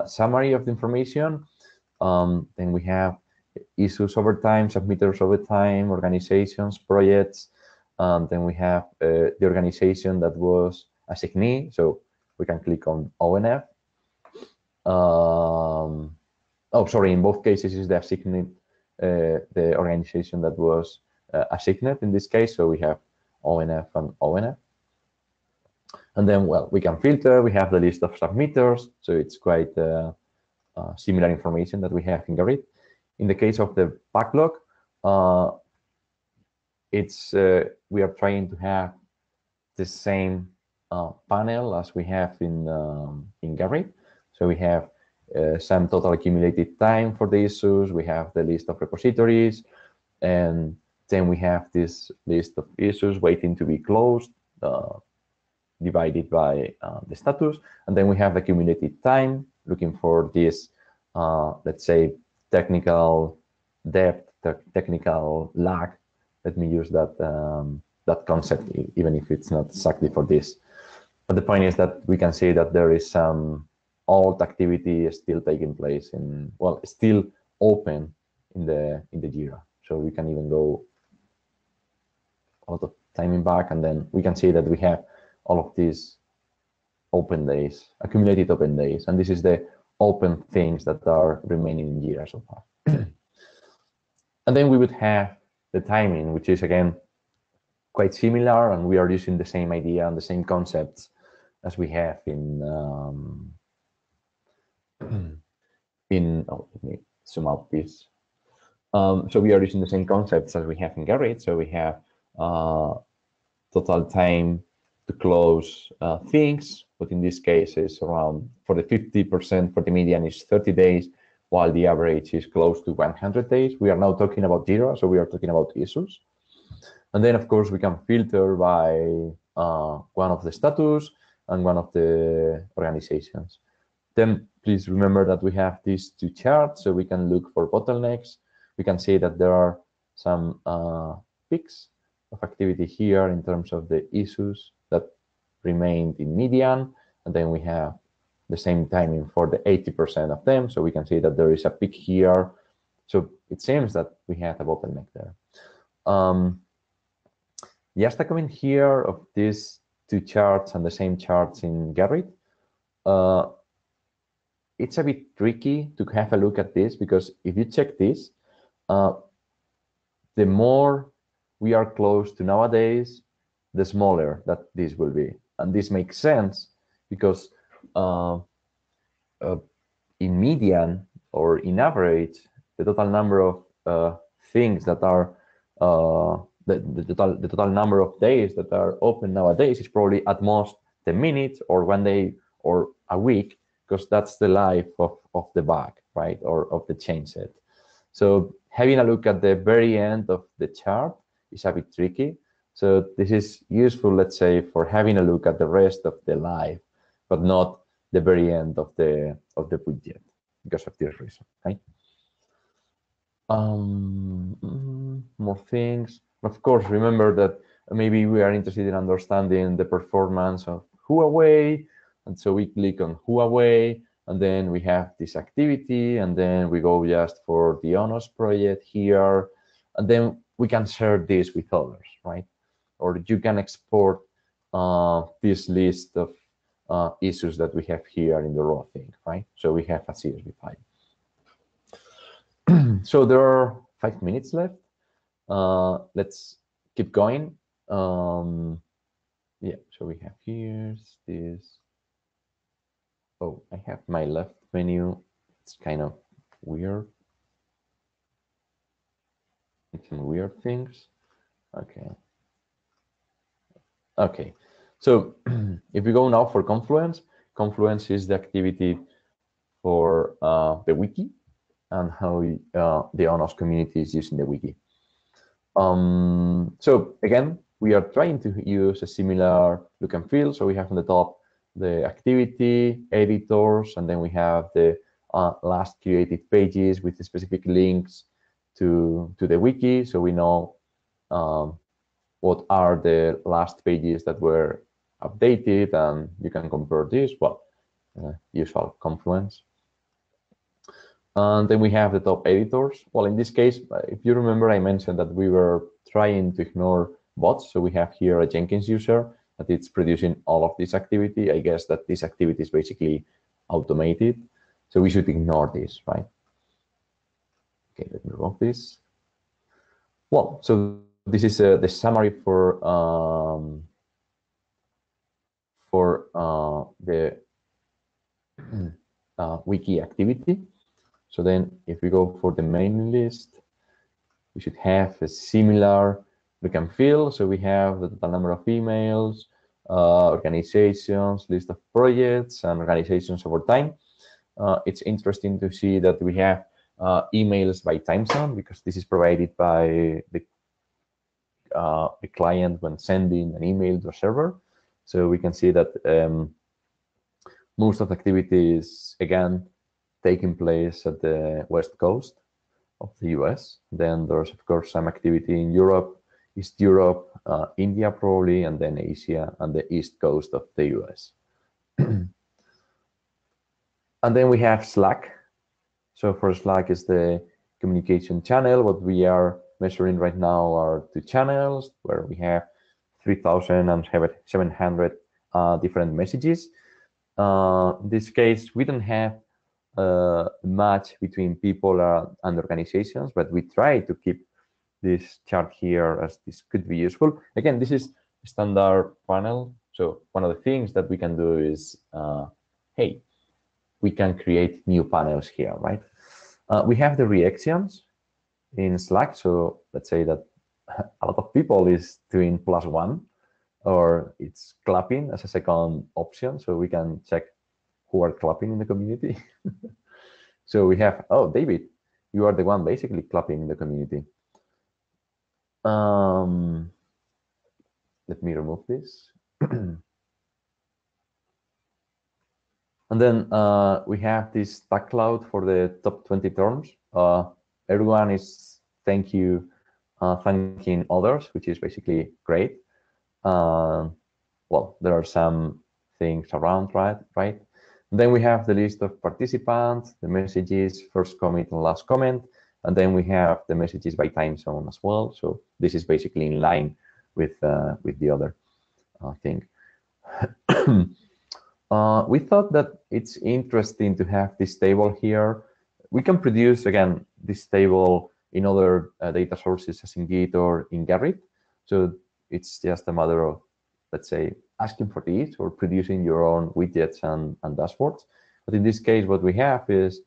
summary of the information. Then we have issues over time, submitters over time, organizations, projects. Then we have the organization that was assignee. So we can click on ONF. Sorry, in both cases is the assigned, the organization that was assigned in this case. So we have ONF and ONF. And then, well, we can filter. We have the list of submitters, so it's quite similar information that we have in Gerrit. In the case of the backlog, it's we are trying to have the same panel as we have in Gerrit. So we have some total accumulated time for the issues. We have the list of repositories, and then we have this list of issues waiting to be closed, divided by the status. And then we have the accumulated time, looking for this, let's say, technical depth, technical lag. Let me use that that concept, even if it's not exactly for this. But the point is that we can see that there is some alt activity still taking place in, well, still open in the Jira. So we can even go a lot of timing back, and then we can see that we have all of these open days, accumulated open days, and this is the open things that are remaining in Jira so far. And then we would have the timing, which is again quite similar, and we are using the same idea and the same concepts as we have in oh, let me zoom out this. So we are using the same concepts as we have in Gerrit. So we have total time to close things, but in this case is around, for the 50%, for the median is 30 days, while the average is close to 100 days. We are now talking about Jira, so we are talking about issues. And then, of course, we can filter by one of the status and one of the organizations. Then please remember that we have these two charts, so we can look for bottlenecks. We can see that there are some peaks of activity here in terms of the issues that remained in median, and then we have the same timing for the 80% of them. So we can see that there is a peak here. So it seems that we have a bottleneck there. Just a comment here of these two charts and the same charts in Gerrit. It's a bit tricky to have a look at this, because if you check this, the more we are close to nowadays, the smaller that this will be. And this makes sense because in median or in average, the total number of things that are the total number of days that are open nowadays is probably at most 10 minutes or 1 day or a week, because that's the life of the bug, right, or of the change set. So having a look at the very end of the chart is a bit tricky. So this is useful, let's say, for having a look at the rest of the life, but not the very end of the budget, because of this reason, right? More things. Of course, remember that maybe we are interested in understanding the performance of Huawei, and so we click on Huawei, and then we have this activity, and then we go just for the ONOS project here, and then we can share this with others, right? Or you can export this list of issues that we have here in the raw thing, right? So we have a CSV file. So there are 5 minutes left. Let's keep going. Yeah, so we have here this. Oh, I have my left menu. It's kind of weird. It's some weird things. Okay. Okay. So if we go now for Confluence, Confluence is the activity for the wiki and how the ONOS community is using the wiki. So again, we are trying to use a similar look and feel. So we have on the top the activity, editors, and then we have the last created pages with the specific links to the wiki. So we know what are the last pages that were updated, and you can compare this, well, usual Confluence. And then we have the top editors. Well, in this case, if you remember, I mentioned that we were trying to ignore bots. So we have here a Jenkins user that it's producing all of this activity. I guess that this activity is basically automated. So we should ignore this, right? Okay, let me remove this. Well, so this is the summary for for the wiki activity. So then if we go for the mailing list, we should have a similar look and feel. So we have the total number of emails, organizations, list of projects, and organizations over time. It's interesting to see that we have emails by time zone, because this is provided by the client when sending an email to a server. So we can see that most of the activity is, again, taking place at the West Coast of the US. Then there's, of course, some activity in Europe, East Europe, India probably, and then Asia and the East Coast of the US. And then we have Slack. So for Slack is the communication channel. What we are measuring right now are 2 channels where we have 3,700 different messages. In this case, we don't have a match between people and organizations, but we try to keep this chart here as this could be useful. Again, this is a standard panel. So one of the things that we can do is, hey, we can create new panels here, right? We have the reactions in Slack. So let's say that a lot of people is doing +1, or it's clapping as a second option. So we can check who are clapping in the community. So we have, oh, David, you are the one basically clapping in the community. Let me remove this. And then we have this tag cloud for the top 20 terms. Everyone is thanking others, which is basically great. Well, there are some things around, right? And then we have the list of participants, the messages, first comment and last comment, and then we have the messages by time zone as well. So this is basically in line with the other thing. We thought that it's interesting to have this table here. We can produce, again, this table in other data sources as in Git or in Gerrit. So it's just a matter of, let's say, asking for this or producing your own widgets and dashboards. But in this case, what we have is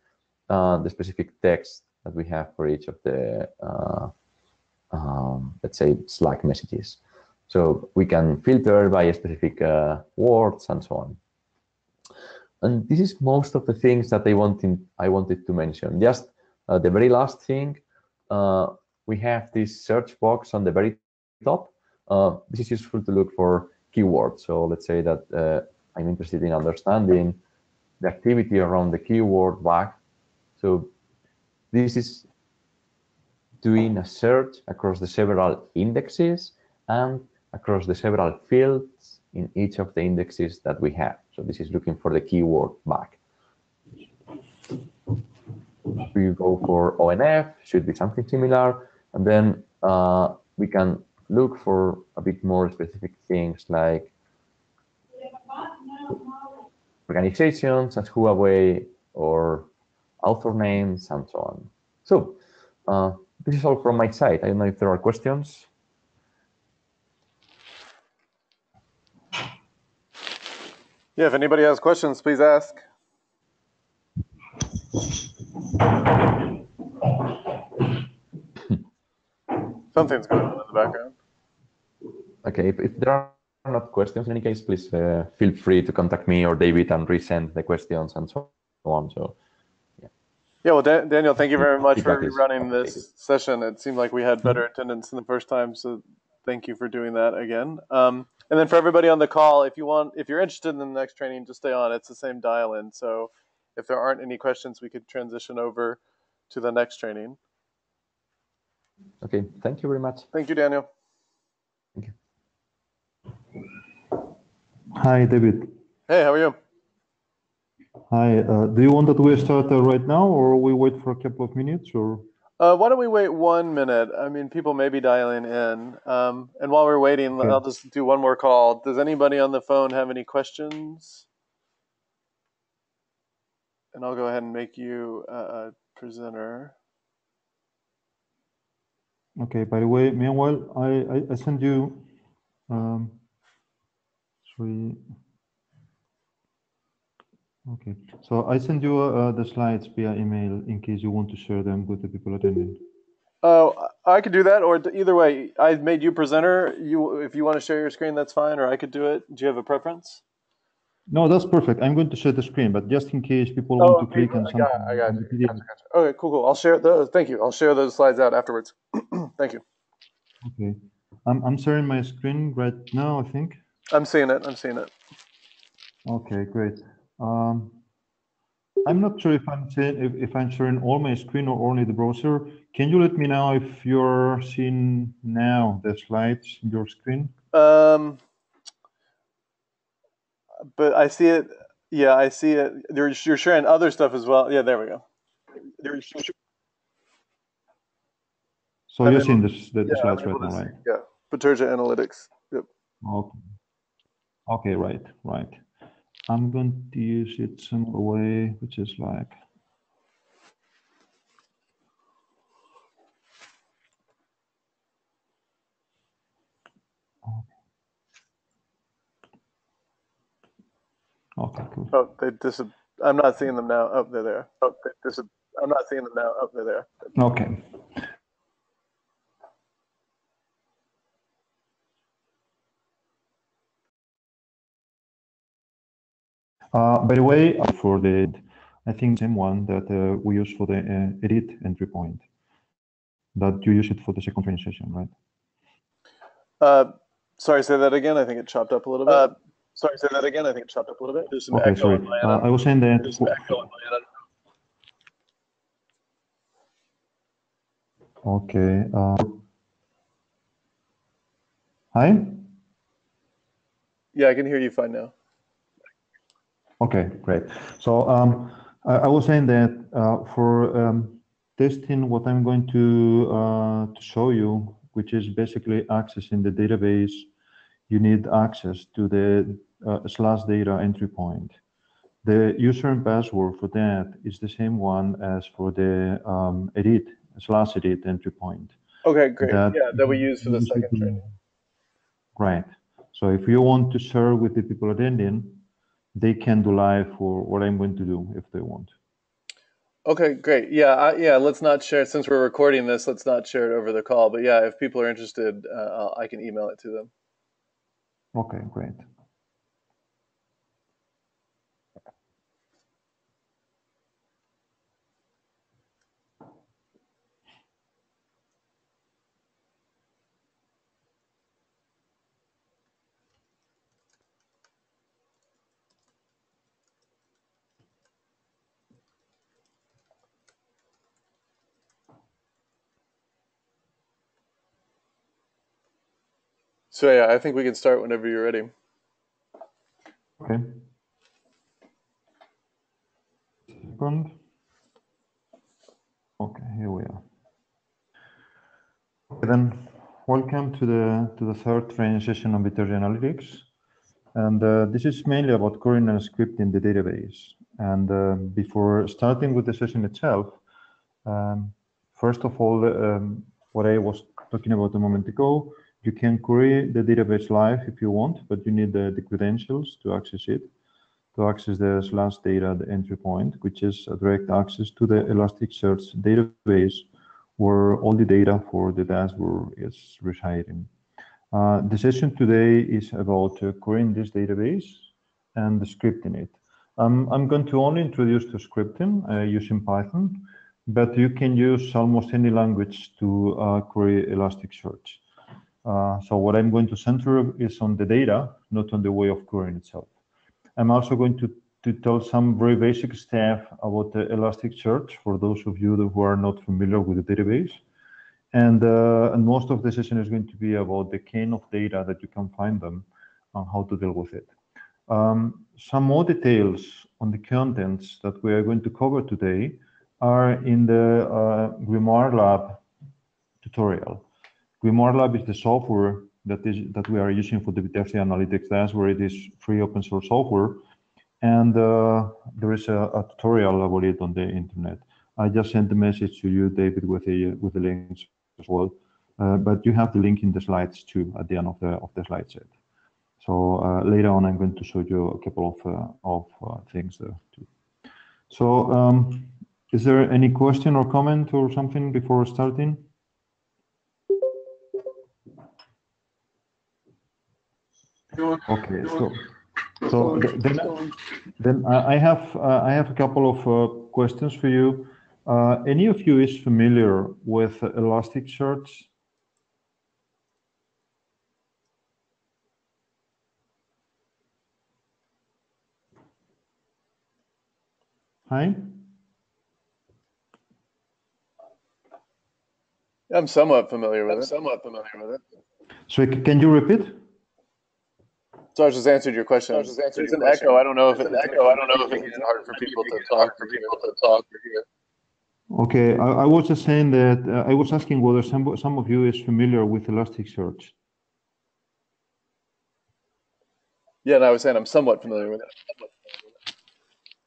the specific text that we have for each of the, let's say, Slack messages. So we can filter by specific words and so on. And this is most of the things that I wanted to mention. Just the very last thing, we have this search box on the very top. This is useful to look for keywords. So let's say that I'm interested in understanding the activity around the keyword bag. So this is doing a search across the several indexes and across the several fields in each of the indexes that we have. So this is looking for the keyword bag. If we go for ONF, should be something similar. And then we can look for a bit more specific things like organizations as Huawei or author names and so on. So this is all from my side. I don't know if there are questions. Yeah, if anybody has questions, please ask. Something's going on in the background. Okay, if there are not questions, in any case, please feel free to contact me or David and resend the questions and so on. So, yeah. Yeah, well, Daniel, thank you very much for running this session. It seemed like we had better attendance than the first time, so thank you for doing that again. And then for everybody on the call, if you're interested in the next training, just stay on. It's the same dial-in, so if there aren't any questions, we could transition over to the next training. Okay, thank you very much. Thank you, Daniel. Thank you. Hi, David. Hey, how are you? Hi. Do you want that we start right now, or we wait for a couple of minutes, or? Why don't we wait 1 minute? I mean, people may be dialing in. And while we're waiting, okay, I'll just do one more call. Does anybody on the phone have any questions? And I'll go ahead and make you a presenter. Okay, by the way, meanwhile, I send you, sorry, Okay, so I send you the slides via email in case you want to share them with the people attending. Oh, I could do that, or either way, I made you presenter. If you want to share your screen, that's fine, or I could do it. Do you have a preference? No, that's perfect. I'm going to share the screen, but just in case people want to click on I got something you. on the PDF. Gotcha. Okay, cool. I'll share those. Thank you. I'll share those slides out afterwards. Thank you. Okay, I'm sharing my screen right now, I think. I'm seeing it. I'm seeing it. Okay, great. I'm not sure if I'm sharing all my screen or only the browser. Can you let me know if you're seeing now the slides in your screen? But I see it. Yeah, I see it. You're sharing other stuff as well. Yeah, there we go. So you're seeing the slides right now, right? Yeah, Bitergia Analytics. Yep. Okay. Okay, right. I'm going to use it some way, which is like. Okay, cool. Oh, I'm not seeing them now. Oh, they're there. I'm not seeing them now. Oh, they're there. Okay. By the way, I think the same one that we use for the edit entry point, that you use it for the second training session, right? Sorry, say that again. I think it chopped up a little bit. There's some Okay, echo sorry. on my end. I was saying that. Okay. Hi? Yeah, I can hear you fine now. Okay, great. So I was saying that for testing what I'm going to show you, which is basically accessing the database, you need access to the /data entry point. The user and password for that is the same one as for the /edit entry point. Okay, great. That we use for the second training. Right. So if you want to share with the people attending, they can do live for what I'm going to do if they want. Okay, great. Yeah, let's not share, since we're recording this, let's not share it over the call. But yeah, if people are interested, I can email it to them. Okay, great. So yeah, I think we can start whenever you're ready. Okay. Second. Okay, here we are. Okay, then welcome to the third training session on Bitergia Analytics. And this is mainly about querying and scripting the database. And before starting with the session itself, first of all, what I was talking about a moment ago, you can query the database live if you want, but you need the credentials to access it, to access the /data, the entry point, which is a direct access to the Elasticsearch database where all the data for the dashboard is residing. The session today is about querying this database and scripting it. I'm going to only introduce the scripting using Python, but you can use almost any language to query Elasticsearch. So what I'm going to center is on the data, not on the way of querying itself. I'm also going to tell some very basic stuff about the Elasticsearch for those of you who are not familiar with the database. And most of the session is going to be about the kind of data that you can find them and how to deal with it. Some more details on the contents that we are going to cover today are in the ON.Lab tutorial. ON.Lab is the software that we are using for the Bitergia Analytics dashboard. It is free open source software, and there is a tutorial about it on the internet. I just sent the message to you, David, with the links as well. But you have the link in the slides too at the end of the slide set. So later on, I'm going to show you a couple of things there too. So is there any question or comment or something before starting? Okay, so then I have a couple of questions for you. Any of you is familiar with Elasticsearch? Hi. I'm somewhat familiar with it. So can you repeat? So I just answered your question. There's an echo. I don't know if it's hard for people to talk or hear. Okay, I was just saying that I was asking whether some of you is familiar with Elasticsearch. Yeah, and I was saying I'm somewhat familiar with it.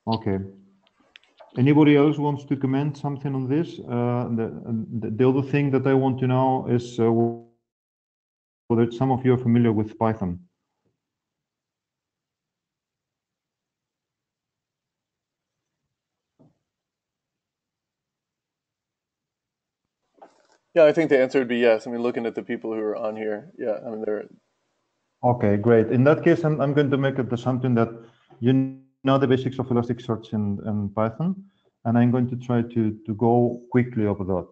Okay. Anybody else wants to comment something on this? The other thing that I want to know is whether some of you are familiar with Python. Yeah, I think the answer would be yes. I mean, looking at the people who are on here, yeah, I mean, they're... Okay, great. In that case, I'm going to make an assumption that you know the basics of Elasticsearch and Python, and I'm going to try to go quickly over that.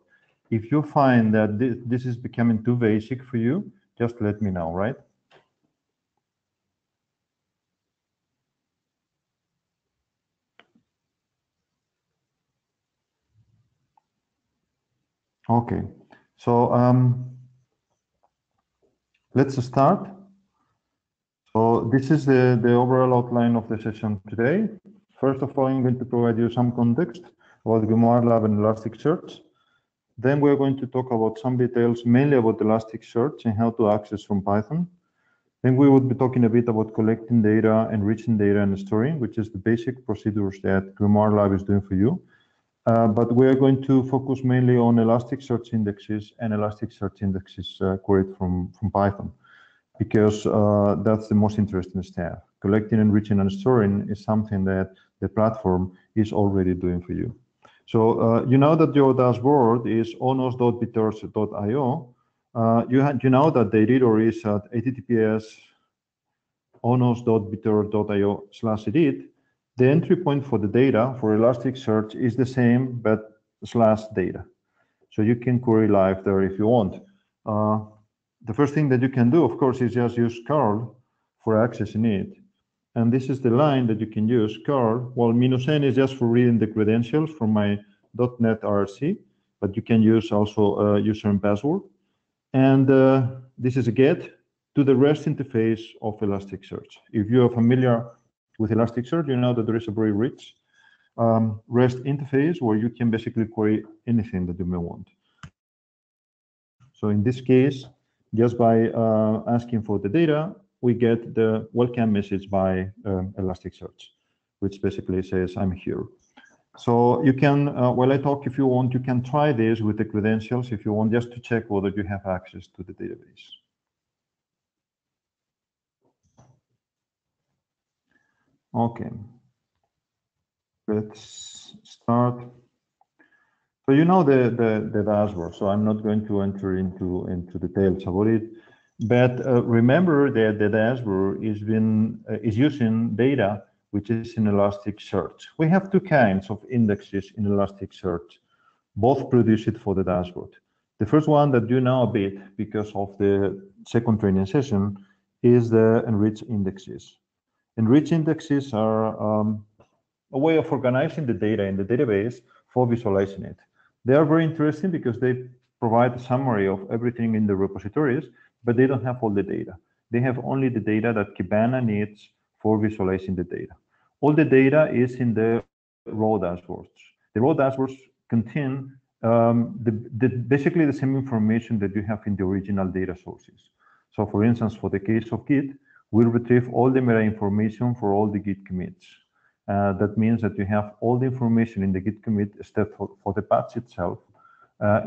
If you find that this is becoming too basic for you, just let me know, right? Okay, so let's start. So this is the overall outline of the session today. First of all, I'm going to provide you some context about ON.Lab and Elasticsearch. Then we're going to talk about some details, mainly about Elasticsearch and how to access from Python. Then we would be talking a bit about collecting data, enriching data, and storing, which is the basic procedures that ON.Lab is doing for you. But we are going to focus mainly on Elasticsearch indexes and Elasticsearch indexes queried from Python, because that's the most interesting step. Collecting, enriching, and storing is something that the platform is already doing for you. So you know that your dashboard is onos.bitters.io. You know that the editor is at https onos.bitter.io/edit. The entry point for the data for Elasticsearch is the same, but /data. So you can query live there if you want. The first thing that you can do, of course, is just use curl for accessing it. And this is the line that you can use, curl. Well, -n is just for reading the credentials from my .NET RC, but you can use also user and password. And this is a get to the REST interface of Elasticsearch. If you are familiar with Elasticsearch, you know that there is a very rich REST interface where you can basically query anything that you may want. So in this case, just by asking for the data, we get the welcome message by Elasticsearch, which basically says, I'm here. So you can, while I talk, if you want, you can try this with the credentials if you want, just to check whether you have access to the database. Okay, let's start. So you know the dashboard, so I'm not going to enter into details about it. But remember that the dashboard is using data which is in Elasticsearch. We have two kinds of indexes in Elasticsearch, both produced for the dashboard. The first one that you know a bit because of the second training session is the enriched indexes. Enriched indexes are a way of organizing the data in the database for visualizing it. They are very interesting because they provide a summary of everything in the repositories, but they don't have all the data. They have only the data that Kibana needs for visualizing the data. All the data is in the raw dashboards. The raw dashboards contain basically the same information that you have in the original data sources. So for instance, for the case of Git, we'll retrieve all the meta information for all the Git commits. That means that you have all the information in the Git commit except for the patch itself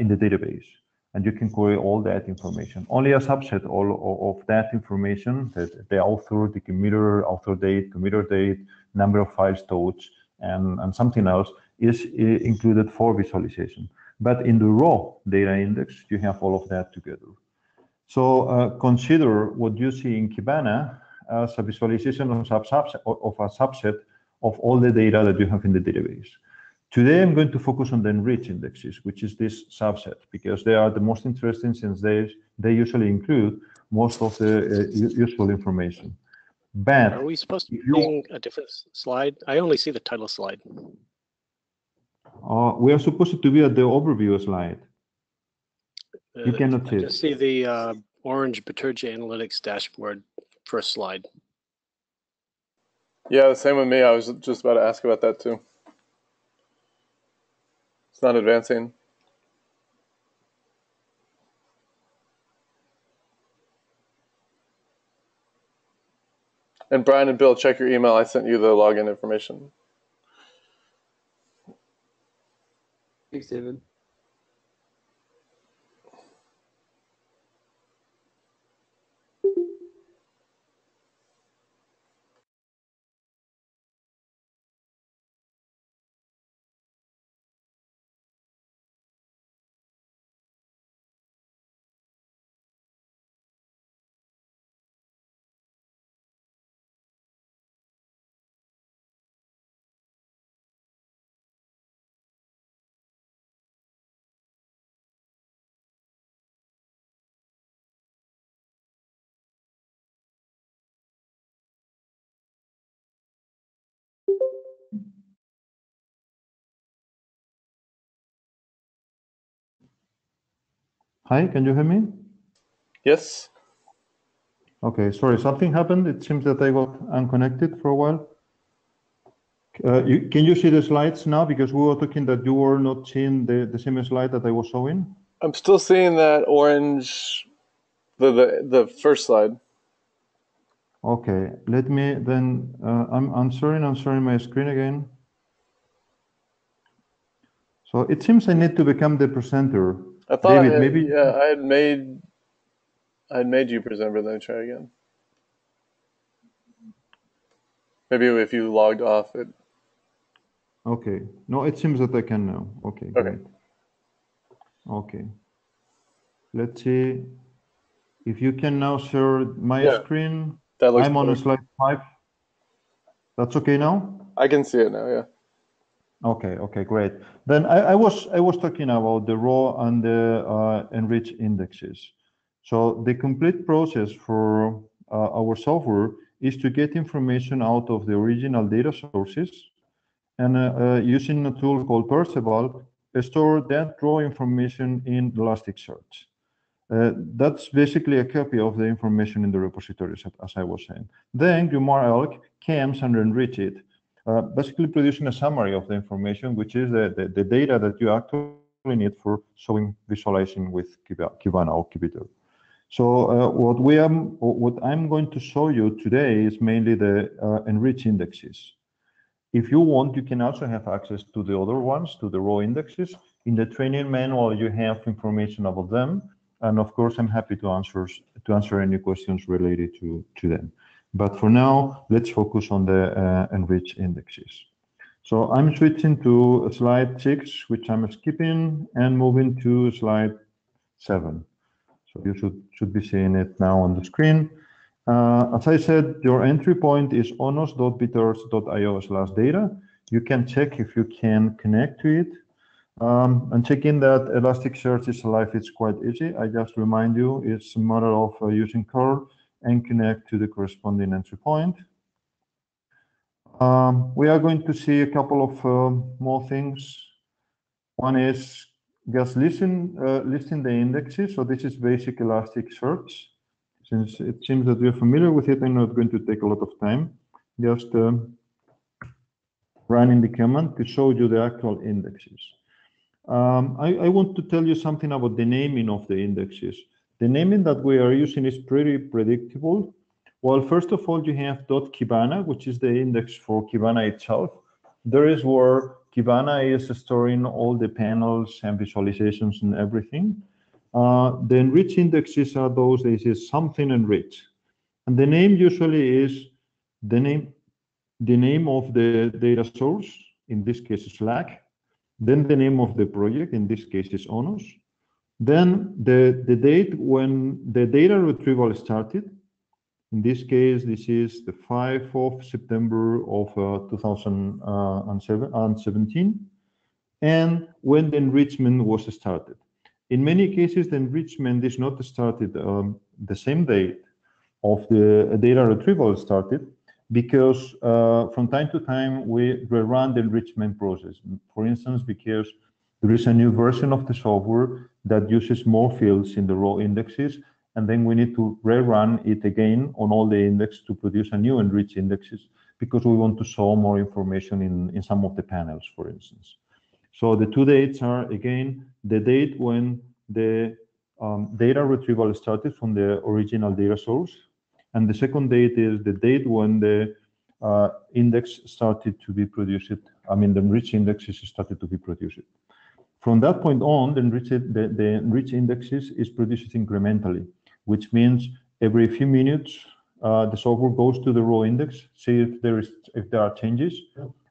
in the database. and you can query all that information. Only a subset of that information, the author, the committer, author date, committer date, number of files touched, and something else is included for visualization. But in the raw data index, you have all of that together. So consider what you see in Kibana as a visualization of a subset of all the data that you have in the database. Today, I'm going to focus on the enriched indexes, which is this subset, because they are the most interesting since they usually include most of the useful information. But are we supposed to be seeing a different slide? I only see the title slide. We are supposed to be at the overview slide. You cannot see I it. just see the orange Bitergia Analytics dashboard first slide. Yeah, the same with me. I was just about to ask about that too. It's not advancing. And Brian and Bill, check your email. I sent you the login information. Thanks, David. Hi, can you hear me? Yes. Okay, sorry, something happened. It seems that I got unconnected for a while. Can you see the slides now? Because we were talking that you were not seeing the same slide that I was showing. I'm still seeing that orange, the first slide. Okay, let me then, I'm sharing my screen again. So it seems I need to become the presenter. I thought David, I had, maybe. yeah, I had made you presenter. Let me try again. Maybe if you logged off it. Okay, no, it seems that I can now. Okay, great. Okay, let's see if you can now share my screen. That looks I'm on slide 5. That's okay now? I can see it now, yeah. Okay, great. Then I was talking about the raw and the enriched indexes. So the complete process for our software is to get information out of the original data sources, and using a tool called Perceval, store that raw information in Elasticsearch. That's basically a copy of the information in the repositories, as I was saying. Then GrimoireELK comes and enrich it, basically producing a summary of the information, which is the data that you actually need for showing, visualizing with Kibana or Kibiter. So what I'm going to show you today is mainly the enriched indexes. If you want, you can also have access to the other ones, to the raw indexes. In the training manual, you have information about them. And of course, I'm happy to answer any questions related to them. But for now, let's focus on the enriched indexes. So I'm switching to slide 6, which I'm skipping, and moving to slide 7. So you should be seeing it now on the screen. As I said, your entry point is onos.biters.io/data. You can check if you can connect to it. And checking that Elasticsearch is alive, it's quite easy. I just remind you, it's a matter of using curl and connect to the corresponding entry point. We are going to see a couple of more things. One is just listing the indexes. So this is basic Elasticsearch. Since it seems that we're familiar with it, I'm not going to take a lot of time. Just running the command to show you the actual indexes. I want to tell you something about the naming of the indexes. The naming that we are using is pretty predictable. Well, first of all, you have .kibana, which is the index for Kibana itself. There is where Kibana is storing all the panels and visualizations and everything. The enriched indexes are those, this is something enriched. And the name usually is the name of the data source, in this case Slack, then the name of the project, in this case is ONOS, then the date when the data retrieval started. In this case, this is the 5th of September of 2017, and when the enrichment was started. In many cases, the enrichment is not started the same date of the data retrieval started, because from time to time we rerun the enrichment process. For instance, because there is a new version of the software that uses more fields in the raw indexes, and then we need to rerun it again on all the index to produce a new enriched indexes, because we want to show more information in some of the panels, for instance. So the two dates are, again, the date when the data retrieval started from the original data source, and the second date is the date when the index started to be produced. I mean, the enriched indexes started to be produced. From that point on, the enriched indexes is produced incrementally, which means every few minutes the software goes to the raw index, see if there are changes,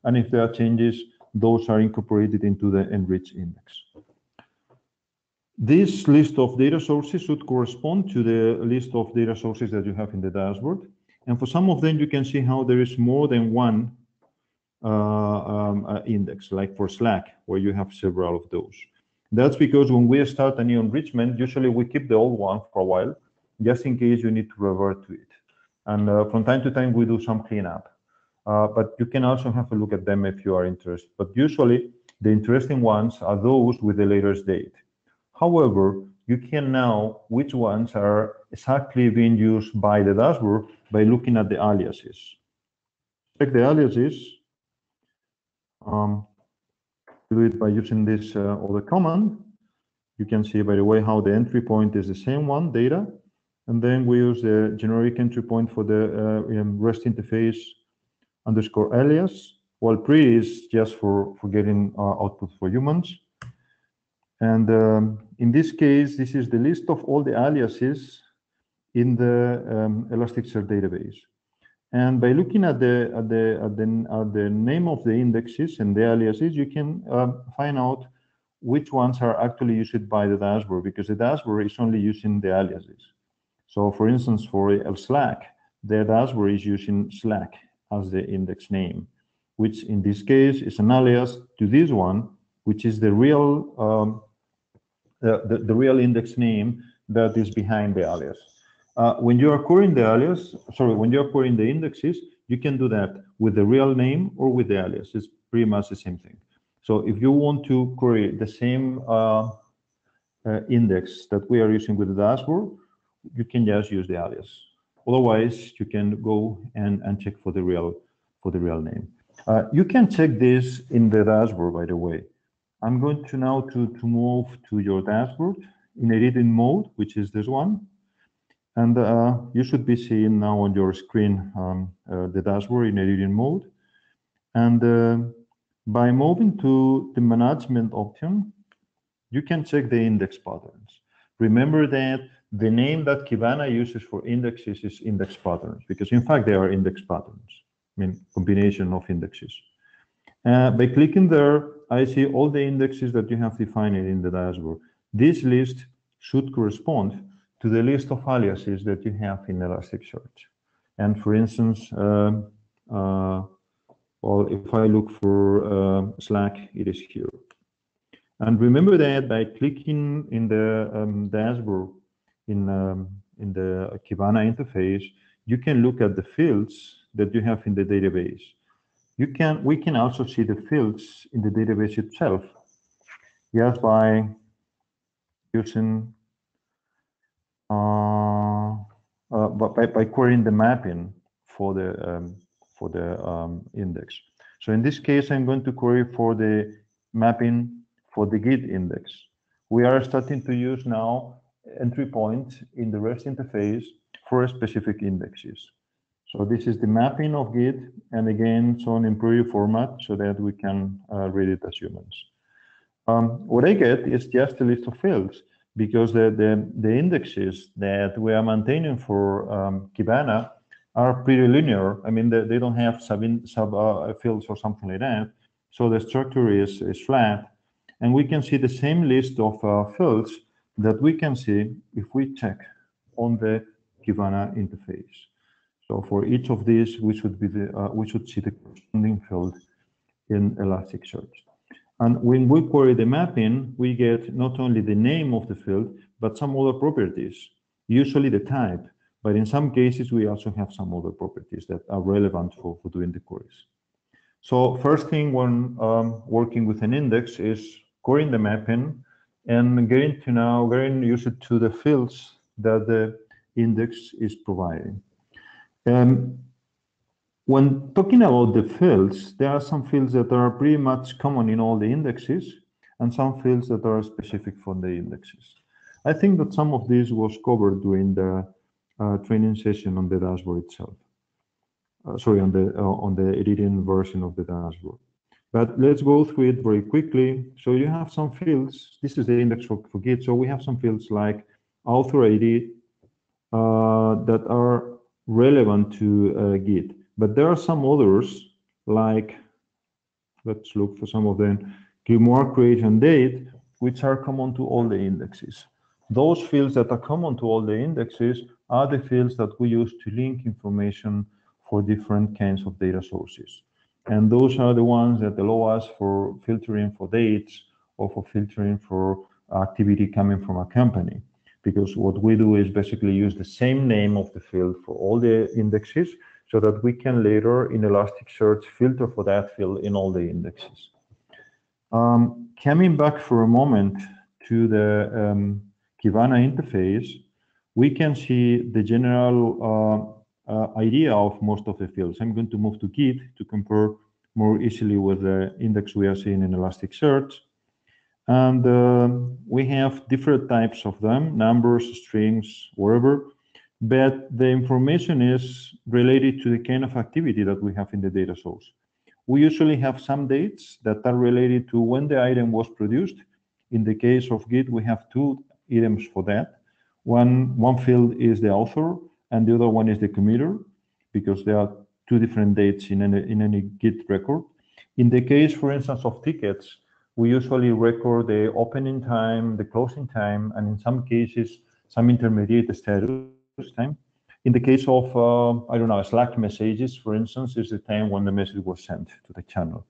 and if there are changes, those are incorporated into the enriched index. This list of data sources should correspond to the list of data sources that you have in the dashboard. And for some of them, you can see how there is more than one index, like for Slack, where you have several of those. That's because when we start a new enrichment, usually we keep the old one for a while, just in case you need to revert to it. And from time to time, we do some cleanup. But you can also have a look at them if you are interested. But usually, the interesting ones are those with the latest date. However, you can know which ones are exactly being used by the dashboard by looking at the aliases. Check the aliases. Do it by using this other command. You can see, by the way, how the entry point is the same one, data. And then we use the generic entry point for the REST interface underscore alias, while pre is just for getting output for humans. And in this case, this is the list of all the aliases in the Elasticsearch database. And by looking at the name of the indexes and the aliases, you can find out which ones are actually used by the dashboard, because the dashboard is only using the aliases. So for instance, for Slack, the dashboard is using Slack as the index name, which in this case is an alias to this one, which is the real the real index name that is behind the alias. When you are querying the alias, when you are querying the indexes, you can do that with the real name or with the alias. It's pretty much the same thing. So if you want to query the same index that we are using with the dashboard, you can just use the alias. Otherwise, you can go and check for the real name. You can check this in the dashboard, by the way. I'm going to now to move to your dashboard in editing mode, which is this one. And you should be seeing now on your screen the dashboard in editing mode. And by moving to the management option, you can check the index patterns. Remember that the name that Kibana uses for indexes is index patterns, because in fact they are index patterns, I mean combination of indexes. By clicking there, I see all the indexes that you have defined in the dashboard. This list should correspond to the list of aliases that you have in Elasticsearch. And for instance, well, if I look for Slack, it is here. And remember that by clicking in the dashboard in the Kibana interface, you can look at the fields that you have in the database. We can also see the fields in the database itself, just by using by querying the mapping for the index. So in this case, I'm going to query for the mapping for the Git index. We are starting to use now entry point in the REST interface for specific indexes. So this is the mapping of Git, and again, shown in preview format so that we can read it as humans. What I get is just a list of fields, because the indexes that we are maintaining for Kibana are pretty linear. I mean, they don't have sub fields or something like that. So the structure is flat. And we can see the same list of fields that we can see if we check on the Kibana interface. So for each of these, we should see the corresponding field in Elasticsearch. And when we query the mapping, we get not only the name of the field, but some other properties, usually the type. But in some cases, we also have some other properties that are relevant for doing the queries. So first thing when working with an index is querying the mapping and getting used to the fields that the index is providing. When talking about the fields, there are some fields that are pretty much common in all the indexes and some fields that are specific for the indexes. I think that some of this was covered during the training session on the dashboard itself. Sorry, on the editing version of the dashboard. But let's go through it very quickly. So you have some fields. This is the index for Git. So we have some fields like author ID that are relevant to Git. But there are some others like, let's look for some of them, grimoire creation date, which are common to all the indexes. Those fields that are common to all the indexes are the fields that we use to link information for different kinds of data sources. And those are the ones that allow us for filtering for dates or for filtering for activity coming from a company. Because what we do is basically use the same name of the field for all the indexes so that we can later in Elasticsearch filter for that field in all the indexes. Coming back for a moment to the Kibana interface, we can see the general idea of most of the fields. I'm going to move to Git to compare more easily with the index we are seeing in Elasticsearch. And we have different types of them, numbers, strings, whatever. But the information is related to the kind of activity that we have in the data source. We usually have some dates that are related to when the item was produced. In the case of Git, we have two items for that. One field is the author, and the other one is the committer, because there are two different dates in any Git record. In the case, for instance, of tickets, we usually record the opening time, the closing time, and in some cases, some intermediate status time. In the case of, I don't know, Slack messages, for instance, is the time when the message was sent to the channel.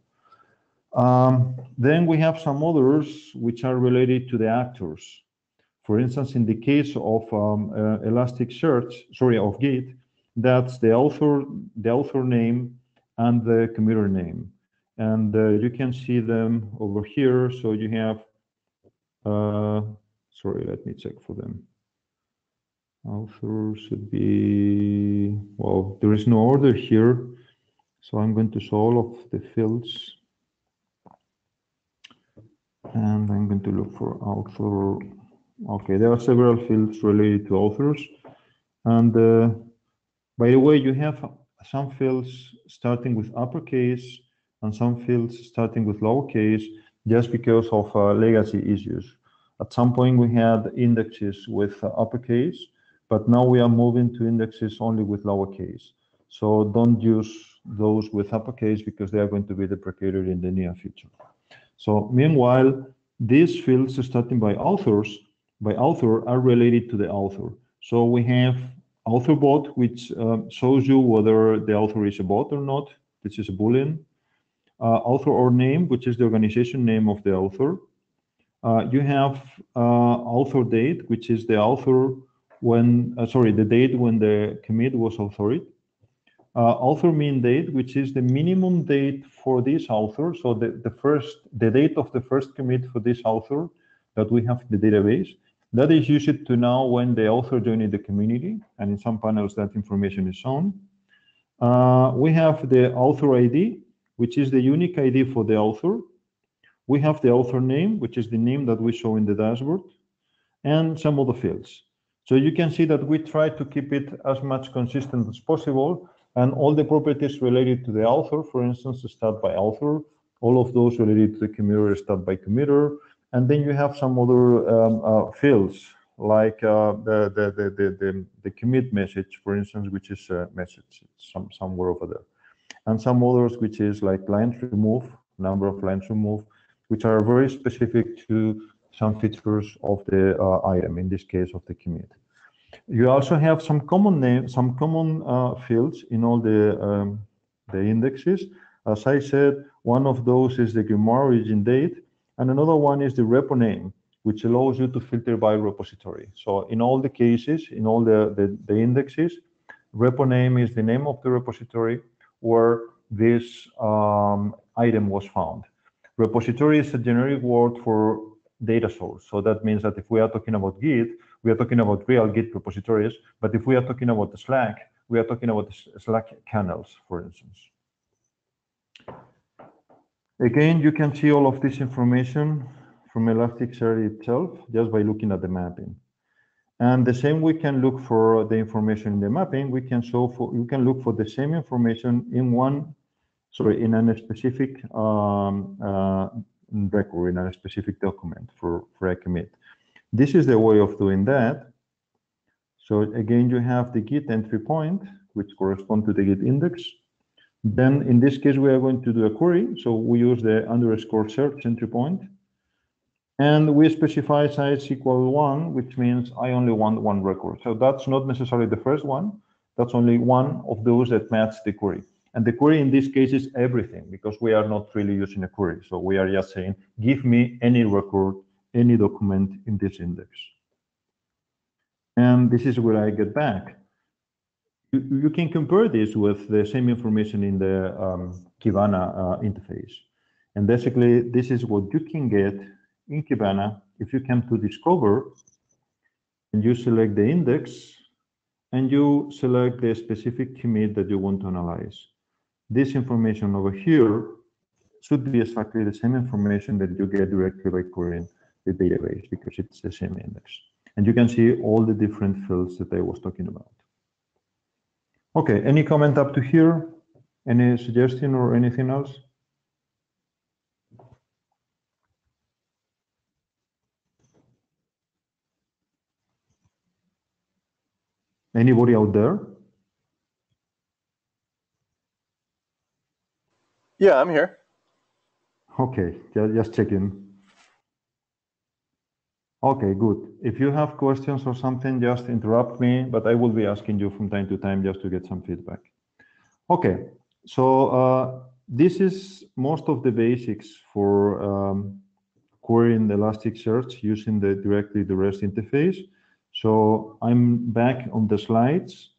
Then we have some others which are related to the actors. For instance, in the case of Elasticsearch, sorry, of Git, that's the author name and the committer name. And you can see them over here. So you have, sorry, let me check for them. Author should be, well, there is no order here. So I'm going to show all of the fields. And I'm going to look for author. Okay, there are several fields related to authors. And by the way, you have some fields starting with uppercase and some fields starting with lowercase just because of legacy issues. At some point, we had indexes with uppercase, but now we are moving to indexes only with lowercase. So don't use those with uppercase because they are going to be deprecated in the near future. So meanwhile, these fields starting by author are related to the author. So we have author bot, which shows you whether the author is a bot or not. This is a Boolean. Author or name, which is the organization name of the author. You have author date, which is the author when, the date when the commit was authored. Author mean date, which is the minimum date for this author. So the date of the first commit for this author that we have in the database. That is used to know when the author joined the community, and in some panels that information is shown. We have the author ID, which is the unique ID for the author. We have the author name, which is the name that we show in the dashboard, and some other fields. So you can see that we try to keep it as much consistent as possible, and all the properties related to the author, for instance, start by author. All of those related to the committer start by committer, And then you have some other fields like the commit message, for instance, which is a message somewhere over there, and some others which is like lines remove, number of lines removed, which are very specific to some features of the item, in this case of the commit. You also have some common fields in all the indexes. As I said, one of those is the grimoire origin date, and another one is the repo name, which allows you to filter by repository. So in all the cases, in all the indexes, repo name is the name of the repository where this item was found. Repository is a generic word for data source. So that means that if we are talking about Git, we are talking about real Git repositories. But if we are talking about the Slack, we are talking about the Slack channels, for instance. Again, you can see all of this information from Elasticsearch itself just by looking at the mapping. And the same we can look for the information in the mapping. We can look for the same information in a specific record, in a specific document for a commit. This is the way of doing that. So again, you have the Git entry point, which corresponds to the Git index. Then in this case, we are going to do a query. So we use the _search entry point. And we specify size equal 1, which means I only want one record. So that's not necessarily the first one. That's only one of those that match the query. And the query in this case is everything, because we are not really using a query. So we are just saying, give me any record, any document in this index. And this is where I get back. You can compare this with the same information in the Kibana interface. And basically, this is what you can get in Kibana if you come to Discover, and you select the index, and you select the specific commit that you want to analyze. This information over here should be exactly the same information that you get directly by querying the database, because it's the same index. And you can see all the different fields that I was talking about. Okay, any comment up to here? Any suggestion or anything else? Anybody out there? Yeah, I'm here. Okay, just checking. Okay, good. If you have questions or something, just interrupt me, but I will be asking you from time to time just to get some feedback. Okay, so this is most of the basics for querying the Elasticsearch using directly the REST interface. So I'm back on the slides,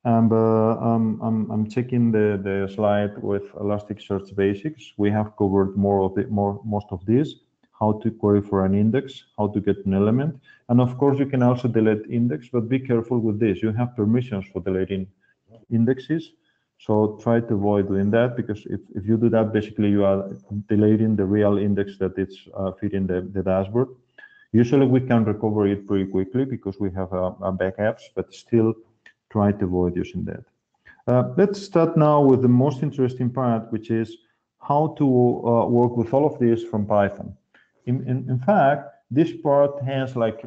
and I'm checking the slide with Elasticsearch basics. We have covered most of this. How to query for an index, how to get an element. And of course, you can also delete index, but be careful with this. You have permissions for deleting indexes. So try to avoid doing that, because if you do that, basically you are deleting the real index that it's feeding the dashboard. Usually we can recover it pretty quickly because we have backups, but still try to avoid using that. Let's start now with the most interesting part, which is how to work with all of this from Python. In fact, this part has like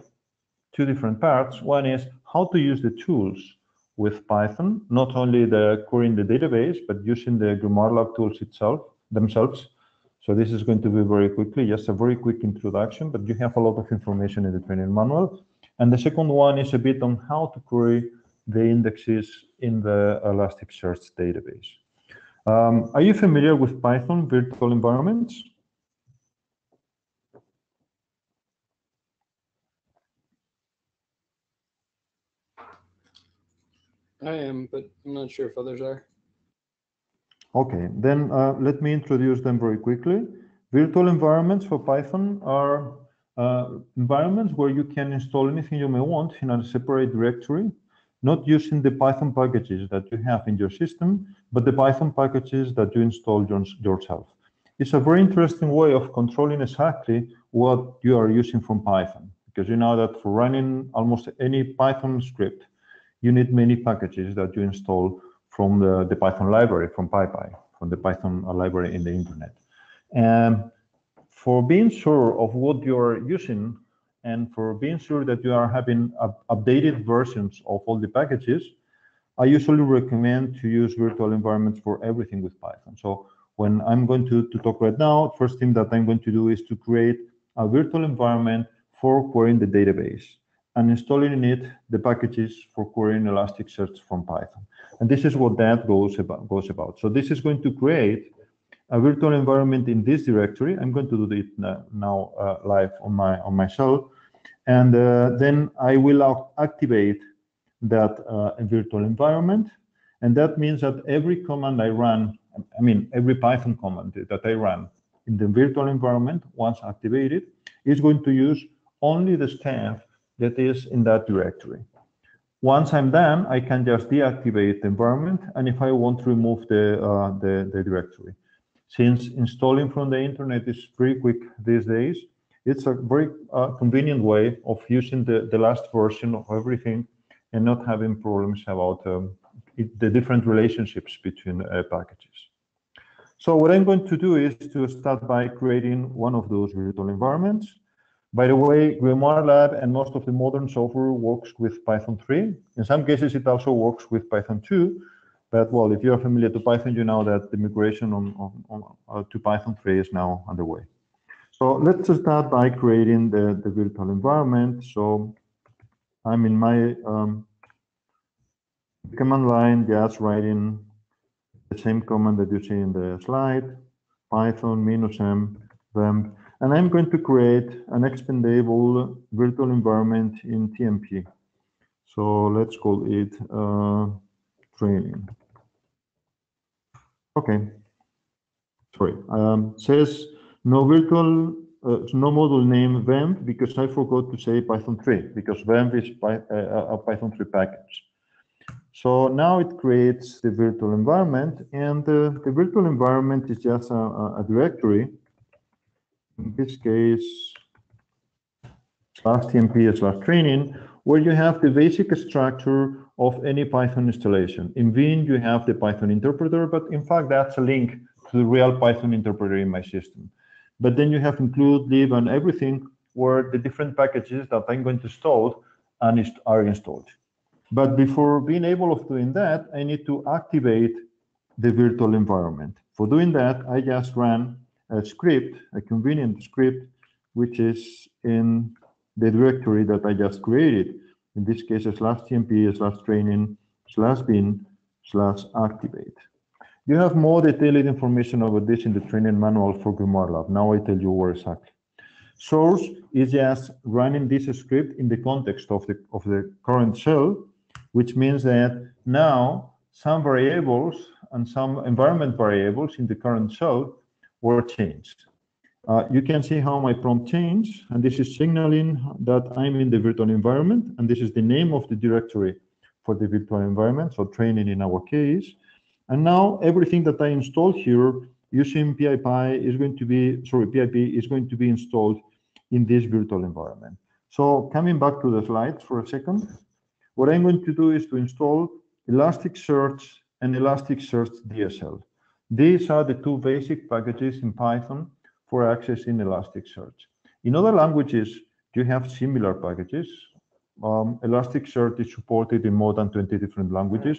two different parts. One is how to use the tools with Python, not only the querying the database, but using the ON.Lab tools themselves. So this is going to be very quickly, just a very quick introduction, but you have a lot of information in the training manual. And the second one is a bit on how to query the indexes in the Elasticsearch database. Are you familiar with Python virtual environments? I am, but I'm not sure if others are. Okay, then let me introduce them very quickly. Virtual environments for Python are environments where you can install anything you may want in a separate directory, not using the Python packages that you have in your system, but the Python packages that you install yourself. It's a very interesting way of controlling exactly what you are using from Python, because you know that for running almost any Python script, you need many packages that you install from the Python library, from PyPy, from the Python library in the internet. And for being sure of what you're using and for being sure that you are having updated versions of all the packages, I usually recommend to use virtual environments for everything with Python. So when I'm going to talk right now, first thing that I'm going to do is to create a virtual environment for querying the database and installing in it the packages for querying Elasticsearch from Python. And this is what that goes about. So this is going to create a virtual environment in this directory. I'm going to do it now live on my shell, and then I will activate that virtual environment, and that means that every command I run, I mean every Python command that I run in the virtual environment, once activated, is going to use only the staff that is in that directory. Once I'm done, I can just deactivate the environment, and if I want to remove the directory. Since installing from the internet is pretty quick these days, it's a very convenient way of using the last version of everything and not having problems about the different relationships between packages. So what I'm going to do is to start by creating one of those virtual environments. By the way, ON.Lab and most of the modern software works with Python 3. In some cases, it also works with Python 2. But well, if you're familiar to Python, you know that the migration to Python 3 is now underway. So let's start by creating the virtual environment. So I'm in my command line, just writing the same command that you see in the slide, Python -m vemp, and I'm going to create an expandable virtual environment in TMP. So let's call it training. Okay. Sorry. Says no virtual, no module name vemp because I forgot to say Python 3 because vemp is a Python 3 package. So now it creates the virtual environment, and the virtual environment is just a directory. In this case, /tmp/training, where you have the basic structure of any Python installation. In Vim, you have the Python interpreter, but in fact, that's a link to the real Python interpreter in my system. But then you have include, lib, and everything where the different packages that I'm going to install are installed. But before being able of doing that, I need to activate the virtual environment. For doing that, I just ran a script, a convenient script, which is in the directory that I just created. In this case, /tmp/training/bin/activate. You have more detailed information about this in the training manual for ON.Lab. Now I tell you where exactly. Source is just running this script in the context of the current shell, which means that now some variables and some environment variables in the current shell were changed. You can see how my prompt changed, and this is signaling that I'm in the virtual environment, and this is the name of the directory for the virtual environment, so training in our case. And now everything that I installed here using PIP is going to be installed in this virtual environment. So coming back to the slides for a second, what I'm going to do is to install Elasticsearch and Elasticsearch DSL. These are the two basic packages in Python for accessing Elasticsearch. In other languages, you have similar packages. Elasticsearch is supported in more than 20 different languages,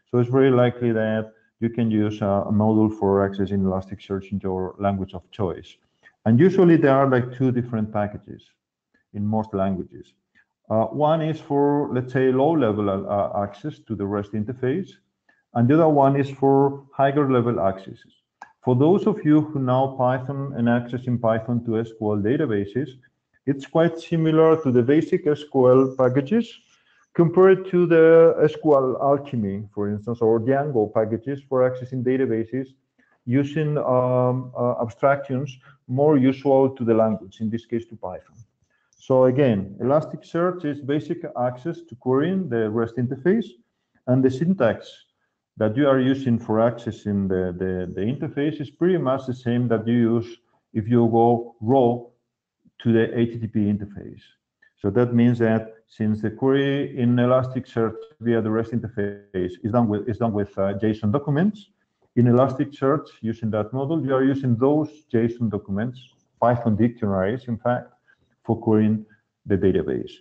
so it's very likely that you can use a module for accessing Elasticsearch in your language of choice. And usually there are like two different packages in most languages. One is for, let's say, low-level access to the REST interface, and the other one is for higher-level accesses. For those of you who know Python and accessing Python to SQL databases, it's quite similar to the basic SQL packages compared to the SQL Alchemy, for instance, or Django packages for accessing databases using abstractions more usual to the language, in this case to Python. So again, Elasticsearch is basic access to querying the REST interface, and the syntax that you are using for accessing the interface is pretty much the same that you use if you go raw to the HTTP interface. So that means that since the query in Elasticsearch via the REST interface is done with JSON documents, in Elasticsearch using that model, you are using those JSON documents Python dictionaries, in fact, for querying the database.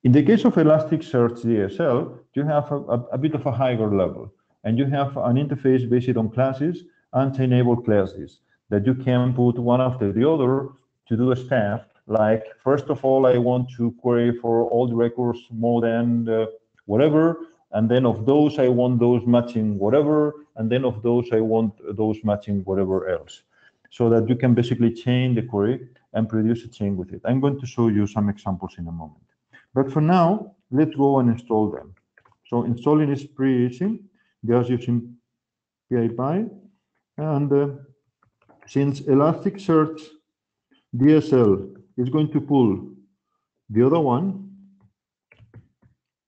In the case of Elasticsearch DSL, you have a bit of a higher level, and you have an interface based on classes and enable classes that you can put one after the other to do a stuff. Like, first of all, I want to query for all the records more than whatever, and then of those, I want those matching whatever, and then of those, I want those matching whatever else. So that you can basically chain the query and produce a chain with it. I'm going to show you some examples in a moment. But for now, let's go and install them. So installing is pretty easy, just using PyPy. And since Elasticsearch DSL is going to pull the other one,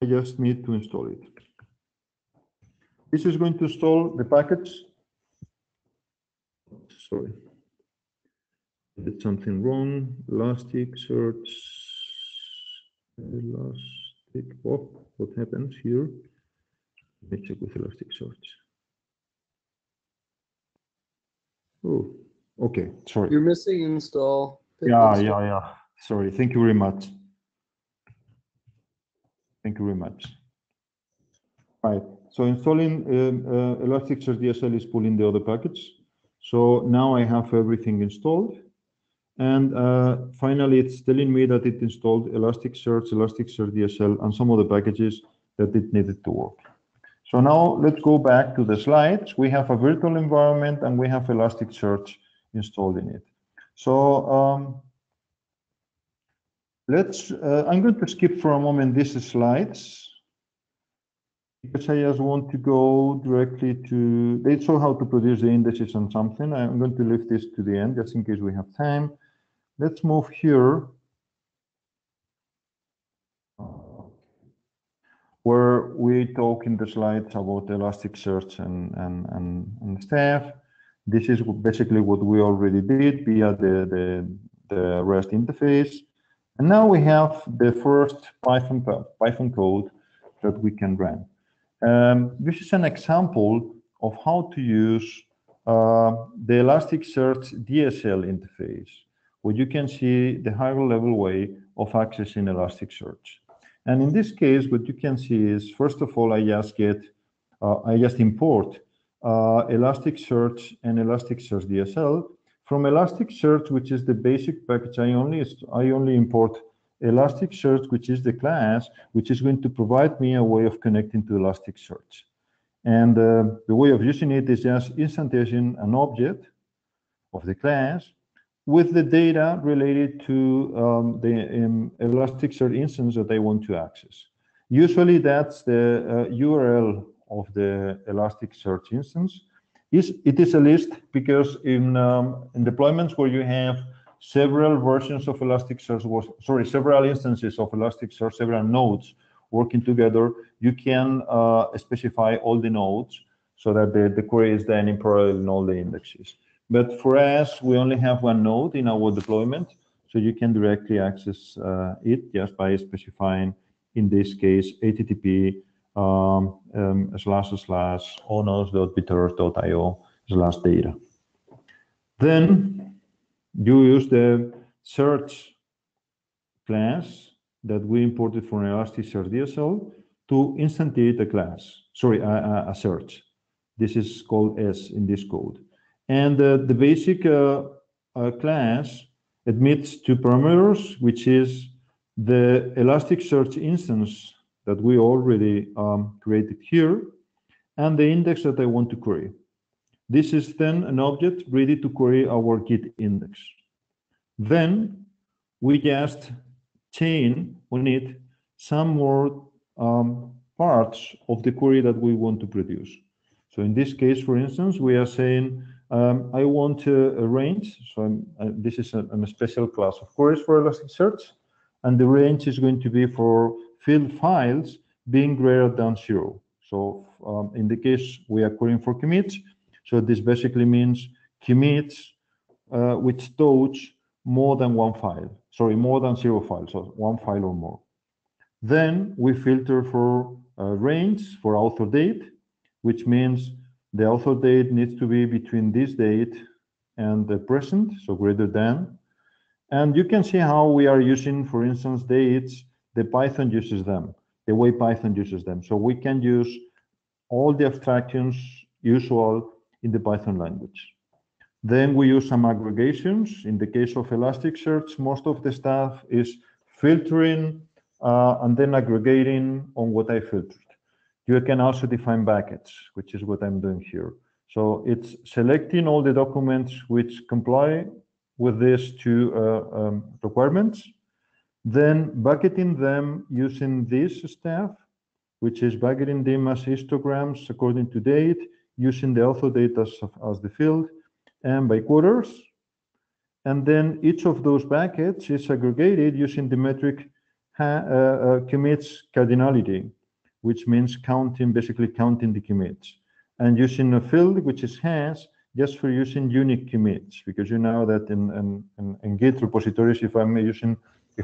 I just need to install it. This is going to install the package. Sorry, I did something wrong. Elasticsearch. Oh, what happens here? Let me check with Elasticsearch. Oh, okay, sorry. You're missing install. Yeah. Sorry, thank you very much. Thank you very much. Right, so installing Elasticsearch DSL is pulling the other package. So now I have everything installed. And finally, it's telling me that it installed Elasticsearch, Elasticsearch DSL, and some other packages that it needed to work. So now let's go back to the slides. We have a virtual environment and we have Elasticsearch installed in it. So I'm going to skip for a moment these slides, because I just want to go directly to, they show how to produce the indices and something. I'm going to leave this to the end, just in case we have time. Let's move here, where we talk in the slides about Elasticsearch and stuff. This is basically what we already did via the REST interface. And now we have the first Python code that we can run. This is an example of how to use the Elasticsearch DSL interface, where you can see the higher level way of accessing Elasticsearch. And in this case, what you can see is, first of all, I just import Elasticsearch and Elasticsearch DSL. From Elasticsearch, which is the basic package, I only import Elasticsearch, which is the class, which is going to provide me a way of connecting to Elasticsearch. And the way of using it is just instantiating an object of the class with the data related to the Elasticsearch instance that I want to access. Usually that's the URL of the Elasticsearch instance. It is a list because in deployments where you have several versions of Elasticsearch, several instances of Elasticsearch, several nodes working together, you can specify all the nodes so that the query is then in parallel in all the indexes. But for us, we only have one node in our deployment, so you can directly access it just by specifying, in this case, http //onos.bitars.io/data. Then you use the search class that we imported from Elasticsearch DSL to instantiate a class, a search. This is called S in this code. And the basic class admits two parameters, which is the Elasticsearch instance that we already created here, and the index that I want to query. This is then an object ready to query our Git index. Then we just chain on it some more parts of the query that we want to produce. So in this case, for instance, we are saying, I want a range. So this is a special class of queries for Elasticsearch. And the range is going to be for field files being greater than 0. So in the case we are querying for commits, so this basically means commits which touch more than one file. More than 0 files, so one file or more. Then we filter for range for author date, which means the author date needs to be between this date and the present, so greater than. And you can see how we are using, for instance, dates, the Python uses them, the way Python uses them. So we can use all the abstractions usual in the Python language. Then we use some aggregations. In the case of Elasticsearch, most of the stuff is filtering and then aggregating on what I filtered. You can also define buckets, which is what I'm doing here. So it's selecting all the documents which comply with these two requirements, then bucketing them using this stuff, which is bucketing them as histograms according to date, using the author date as the field, and by quarters. And then each of those buckets is aggregated using the metric commits cardinality, which means basically counting the commits, and using a field which is hash just for using unique commits, because you know that in Git repositories, if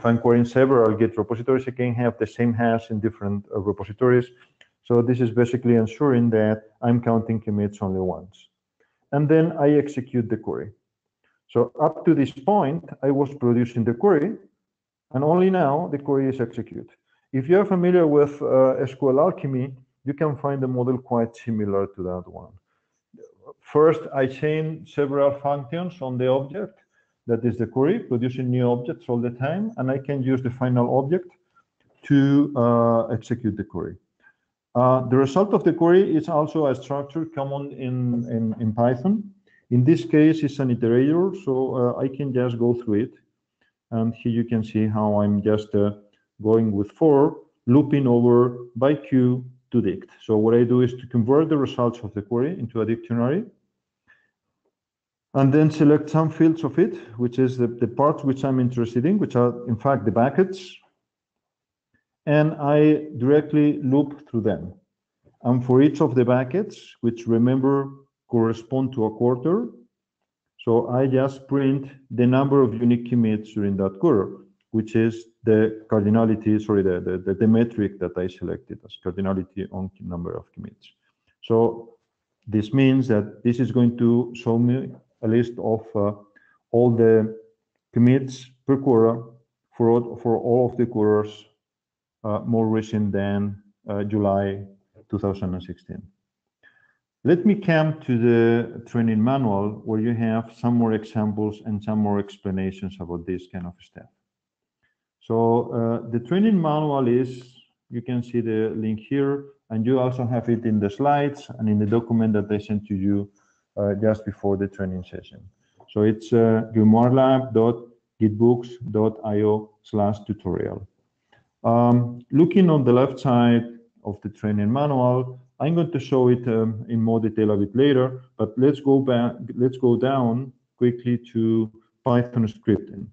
I'm querying several Git repositories, I can have the same hash in different repositories. So this is basically ensuring that I'm counting commits only once. And then I execute the query. So up to this point, I was producing the query, and only now the query is executed. If you're familiar with SQL Alchemy, you can find the model quite similar to that one. First, I chain several functions on the object, that is the query, producing new objects all the time, and I can use the final object to execute the query. The result of the query is also a structure common in Python. In this case, it's an iterator, so I can just go through it. And here you can see how I'm just going with for, looping over by Q to dict. So what I do is to convert the results of the query into a dictionary, and then select some fields of it, which is the parts which I'm interested in, which are in fact the buckets, and I directly loop through them. And for each of the buckets, which remember correspond to a quarter, so I just print the number of unique commits during that quarter, which is the cardinality, sorry, the metric that I selected as cardinality on number of commits. So this means that this is going to show me a list of all the commits per quarter for all of the quarters more recent than July 2016. Let me come to the training manual, where you have some more examples and some more explanations about this kind of stuff. So the training manual is, you can see the link here, and you also have it in the slides and in the document that I sent to you just before the training session. So it's grimoirelab.gitbooks.io/tutorial. Looking on the left side of the training manual, I'm going to show it in more detail a bit later, but let's go down quickly to Python scripting.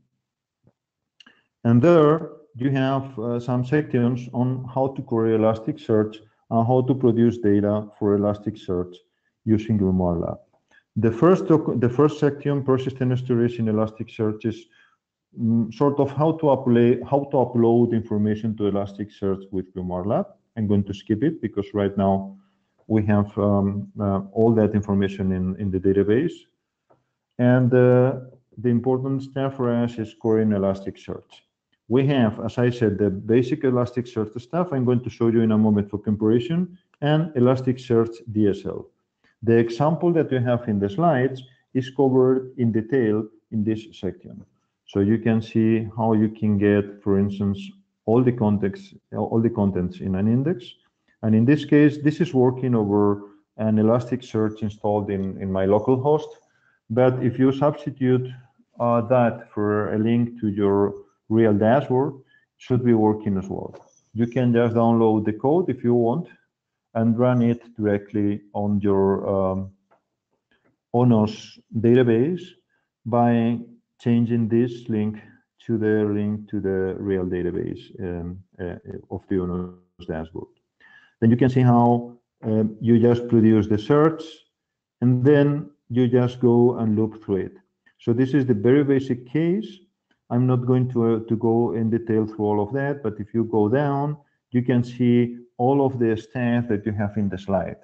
And there you have some sections on how to query Elasticsearch and how to produce data for Elasticsearch using ON.Lab. The first section, persistent storage in Elasticsearch, is sort of how to upload information to Elasticsearch with ON.Lab. I'm going to skip it because right now we have all that information in the database. And the important step for us is querying Elasticsearch. We have, as I said, the basic Elasticsearch stuff I'm going to show you in a moment for comparison, and Elasticsearch DSL. The example that you have in the slides is covered in detail in this section. So you can see how you can get, for instance, all the contents in an index. And in this case, this is working over an Elasticsearch installed in my local host. But if you substitute that for a link to your real dashboard, it should be working as well. You can just download the code if you want and run it directly on your ONOS database by changing this link to the real database of the ONOS dashboard. Then you can see how you just produce the search, and then you just go and loop through it. So this is the very basic case. I'm not going to go in detail through all of that, but if you go down, you can see all of the stuff that you have in the slide.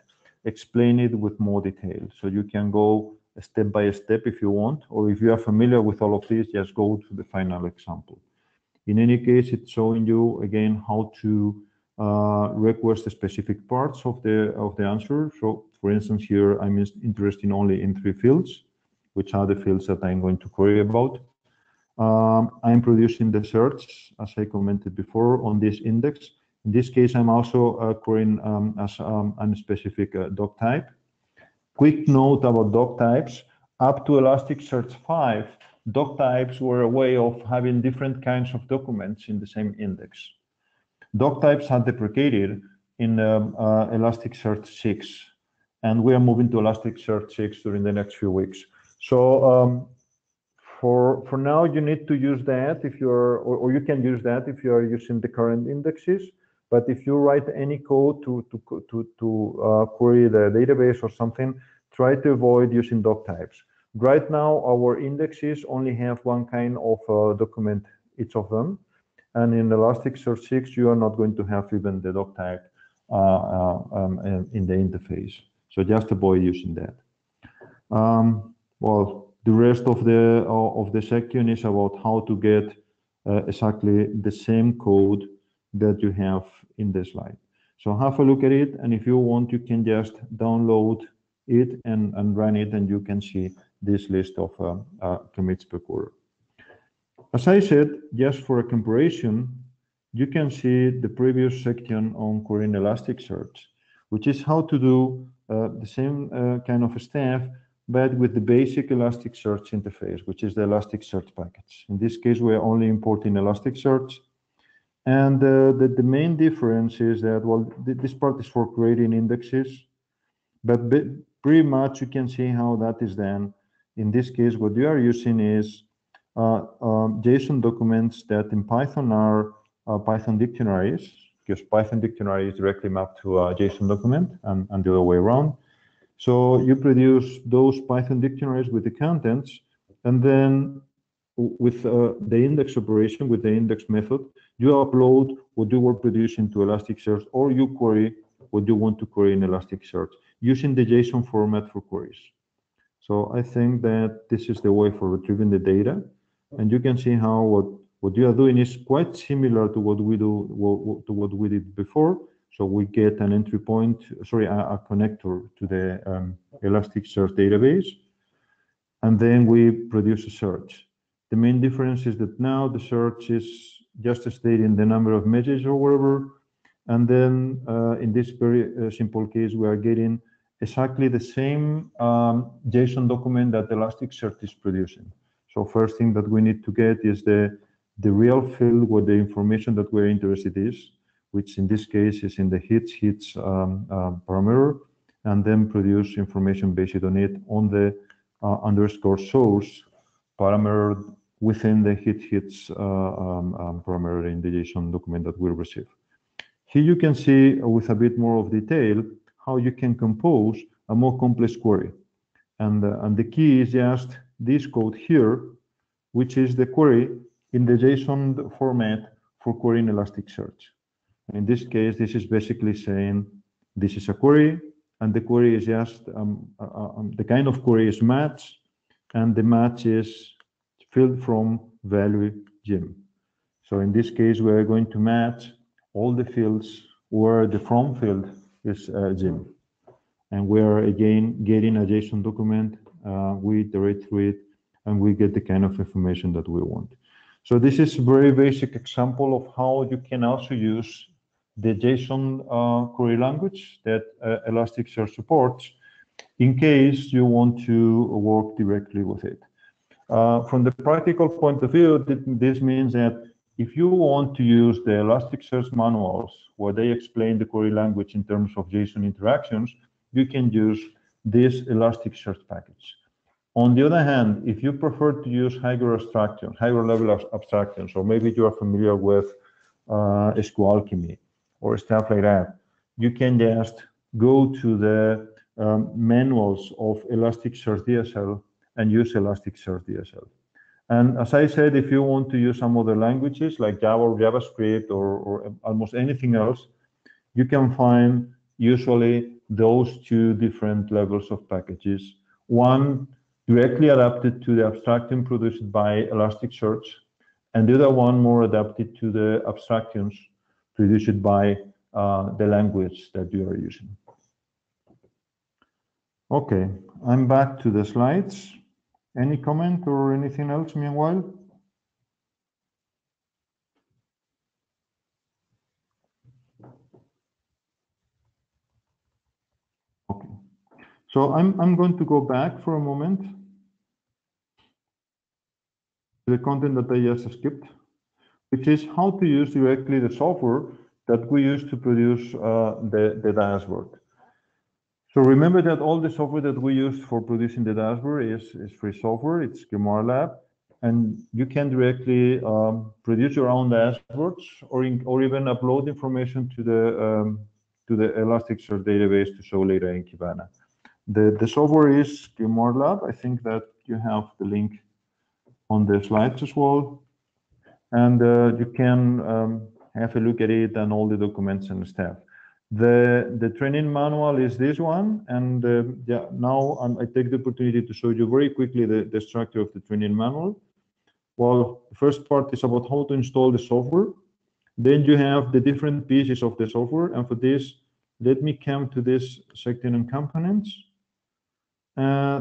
Explain it with more detail. So you can go step by step if you want, or if you are familiar with all of this, just go to the final example. In any case, it's showing you again how to request the specific parts of the answer. So, for instance, here I'm interested only in 3 fields, which are the fields that I'm going to query about. I'm producing the search, as I commented before, on this index. In this case, I'm also querying as a specific doc type. Quick note about doc types. Up to Elasticsearch 5, doc types were a way of having different kinds of documents in the same index. Doc types are deprecated in Elasticsearch 6, and we are moving to Elasticsearch 6 during the next few weeks. So for now, you need to use that if you're, or you can use that if you are using the current indexes. But if you write any code to query the database or something, try to avoid using doc types. Right now, our indexes only have one kind of document, each of them. And in Elasticsearch 6, you are not going to have even the doc type in the interface. So just avoid using that. Well, the rest of the section is about how to get exactly the same code that you have in the slide. So have a look at it, and if you want, you can just download it and run it, and you can see this list of commits per quarter. As I said, just for a comparison, you can see the previous section on querying Elasticsearch, which is how to do the same kind of stuff, but with the basic Elasticsearch interface, which is the Elasticsearch package. In this case, we are only importing Elasticsearch. And the main difference is that, well, this part is for creating indexes, but pretty much you can see how that is done. In this case, what you are using is JSON documents that in Python are Python dictionaries, because Python dictionary is directly mapped to a JSON document and the other way around. So you produce those Python dictionaries with the contents, and then with the index operation, with the index method, you upload what you were producing to Elasticsearch, or you query what you want to query in Elasticsearch using the JSON format for queries. So I think that this is the way for retrieving the data, and you can see how what you are doing is quite similar to what we do to what we did before. So we get an entry point, sorry, a connector to the Elasticsearch database, and then we produce a search. The main difference is that now the search is just stating the number of messages or whatever, and then in this very simple case, we are getting exactly the same JSON document that Elasticsearch is producing. So first thing that we need to get is the real field where the information that we're interested is, which in this case is in the hits parameter, and then produce information based on it on the underscore source parameter within the hits parameter in the JSON document that we receive. Here you can see with a bit more of detail how you can compose a more complex query. And the key is just this code here, which is the query in the JSON format for querying Elasticsearch. In this case, this is basically saying this is a query, and the query is just the kind of query is match, and the match is field from value Jim. So in this case, we are going to match all the fields where the from field is Jim. And we are again getting a JSON document, we iterate through it, and we get the kind of information that we want. So this is a very basic example of how you can also use the JSON query language that Elasticsearch supports in case you want to work directly with it. From the practical point of view, this means that if you want to use the Elasticsearch manuals where they explain the query language in terms of JSON interactions, you can use this Elasticsearch package. On the other hand, if you prefer to use higher abstractions, higher level of abstractions, or maybe you are familiar with SQLalchemy or stuff like that, you can just go to the manuals of Elasticsearch DSL and use Elasticsearch DSL. And as I said, if you want to use some other languages like Java or JavaScript or almost anything else, you can find usually those two different levels of packages. One directly adapted to the abstraction produced by Elasticsearch, and the other one more adapted to the abstractions produced by the language that you are using. Okay, I'm back to the slides. Any comment or anything else meanwhile? Okay, so I'm going to go back for a moment to the content that I just skipped, which is how to use directly the software that we use to produce the dashboard. So remember that all the software that we use for producing the dashboard is free software. It's ON.Lab, and you can directly produce your own dashboards or even upload information to the Elasticsearch database to show later in Kibana. The software is ON.Lab. I think that you have the link on the slides as well, and you can have a look at it and all the documents and stuff. The training manual is this one, and yeah, now I take the opportunity to show you very quickly the structure of the training manual. Well, the first part is about how to install the software. Then you have the different pieces of the software, and for this, let me come to this section on components.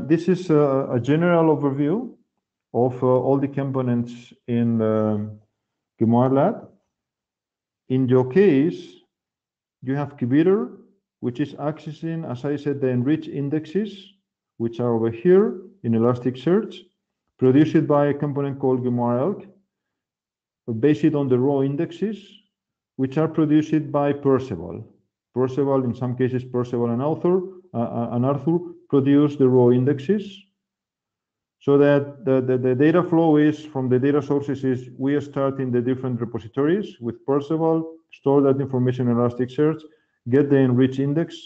This is a general overview of all the components in ON.Lab. In your case, you have Kibiter, which is accessing, as I said, the enriched indexes, which are over here in Elasticsearch, produced by a component called ON.Elk, based on the raw indexes, which are produced by Perceval. Perceval, in some cases, Perceval and Arthur produce the raw indexes, so that the data flow is from the data sources is we are starting the different repositories with Perceval, store that information in Elasticsearch, get the enriched index,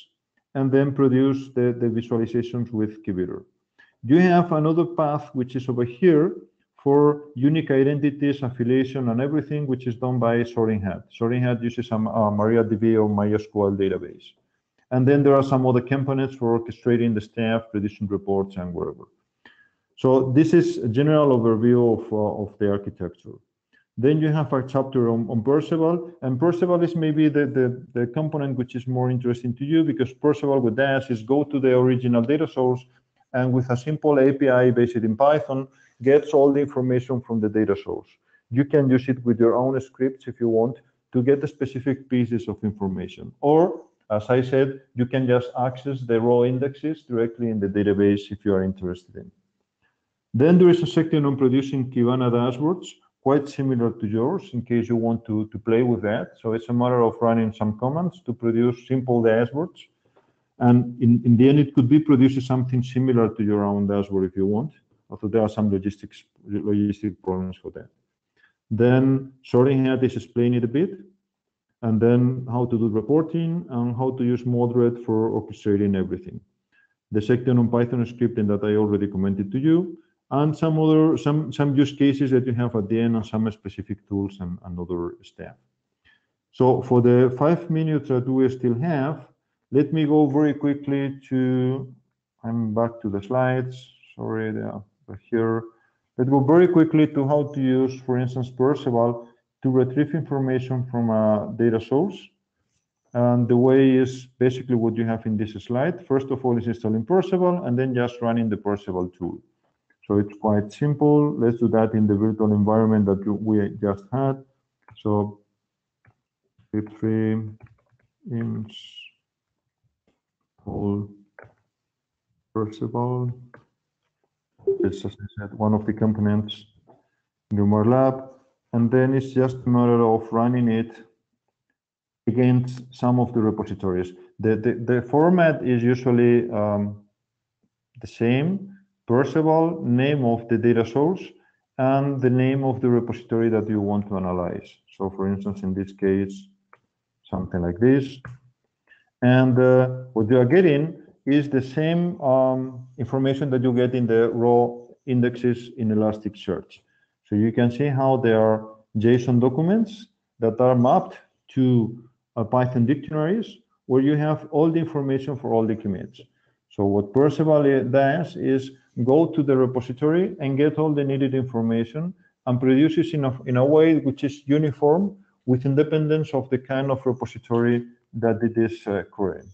and then produce the visualizations with Kibiter. You have another path, which is over here for unique identities, affiliation, and everything, which is done by Sorting Hat. Sorting Hat uses a MariaDB or MySQL database. And then there are some other components for orchestrating the staff, producing reports, and whatever. So this is a general overview of the architecture. Then you have a chapter on Perceval, and Perceval is maybe the component which is more interesting to you, because Perceval with that is go to the original data source, and with a simple API based in Python, gets all the information from the data source. You can use it with your own scripts if you want to get the specific pieces of information. Or, as I said, you can just access the raw indexes directly in the database if you are interested in. Then there is a section on producing Kibana dashboards, quite similar to yours, in case you want to play with that. So it's a matter of running some commands to produce simple dashboards. And in the end, it could be producing something similar to your own dashboard if you want, although there are some logistic problems for that. Then Sorting Hat is explaining it a bit, and then how to do reporting and how to use Moderate for orchestrating everything. The section on Python scripting that I already commented to you, and some use cases that you have at the end, and some specific tools and other stuff. So for the 5 minutes that we still have, let me go very quickly to, I'm back to the slides, sorry, they are here. Let's go very quickly to how to use, for instance, Perceval to retrieve information from a data source. And the way is basically what you have in this slide. First of all is installing Perceval, and then just running the Perceval tool. So it's quite simple. Let's do that in the virtual environment that we just had. So pip3 install Perceval. This is, as I said, one of the components in ON.Lab. And then it's just a matter of running it against some of the repositories. The format is usually the same. Perceval, name of the data source, and the name of the repository that you want to analyze. So for instance, in this case, something like this. And what you are getting is the same information that you get in the raw indexes in Elasticsearch. So you can see how there are JSON documents that are mapped to Python dictionaries, where you have all the information for all the commits. So what Perceval does is go to the repository and get all the needed information and produce it in a way which is uniform with independence of the kind of repository that it is querying.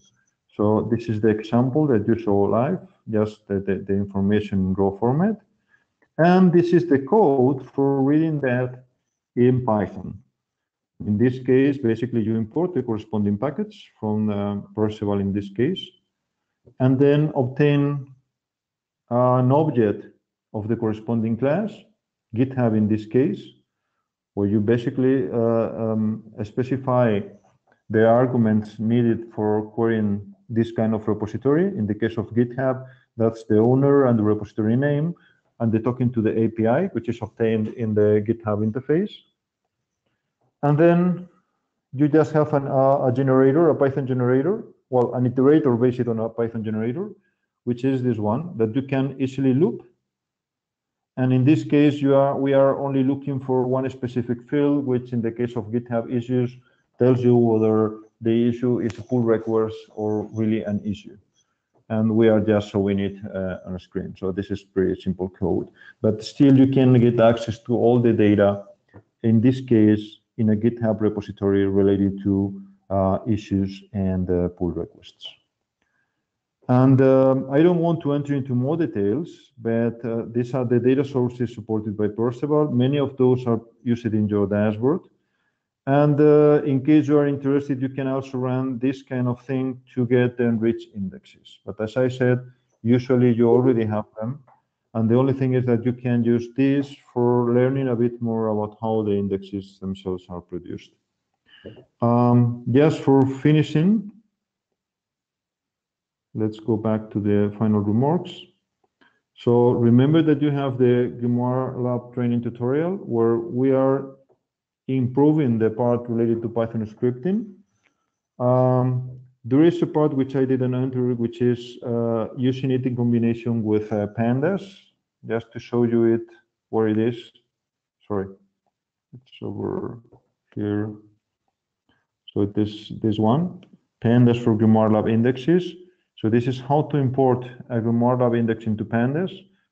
So this is the example that you saw live, just the information in raw format. And this is the code for reading that in Python. In this case, basically you import the corresponding package from Perceval in this case, and then obtain an object of the corresponding class, GitHub in this case, where you basically specify the arguments needed for querying this kind of repository. In the case of GitHub, that's the owner and the repository name, and the token to the API, which is obtained in the GitHub interface. And then you just have a generator, a Python generator, well, an iterator based on a Python generator, which is this one that you can easily loop. And in this case, we are only looking for one specific field, which in the case of GitHub issues tells you whether the issue is a pull request or really an issue. And we are just showing it on a screen. So this is pretty simple code, but still you can get access to all the data, in this case, in a GitHub repository related to issues and pull requests. And I don't want to enter into more details, but these are the data sources supported by Perceval. Many of those are used in your dashboard. And in case you are interested, you can also run this kind of thing to get the enriched indexes. But as I said, usually you already have them. And the only thing is that you can use this for learning a bit more about how the indexes themselves are produced. Just for finishing, let's go back to the final remarks. So remember that you have the ON.Lab training tutorial where we are improving the part related to Python scripting. There is a part which I didn't enter, which is using it in combination with pandas, just to show you it where it is. Sorry, it's over here. So it is this one, pandas for ON.Lab indexes. So this is how to import a ON.Lab index into pandas.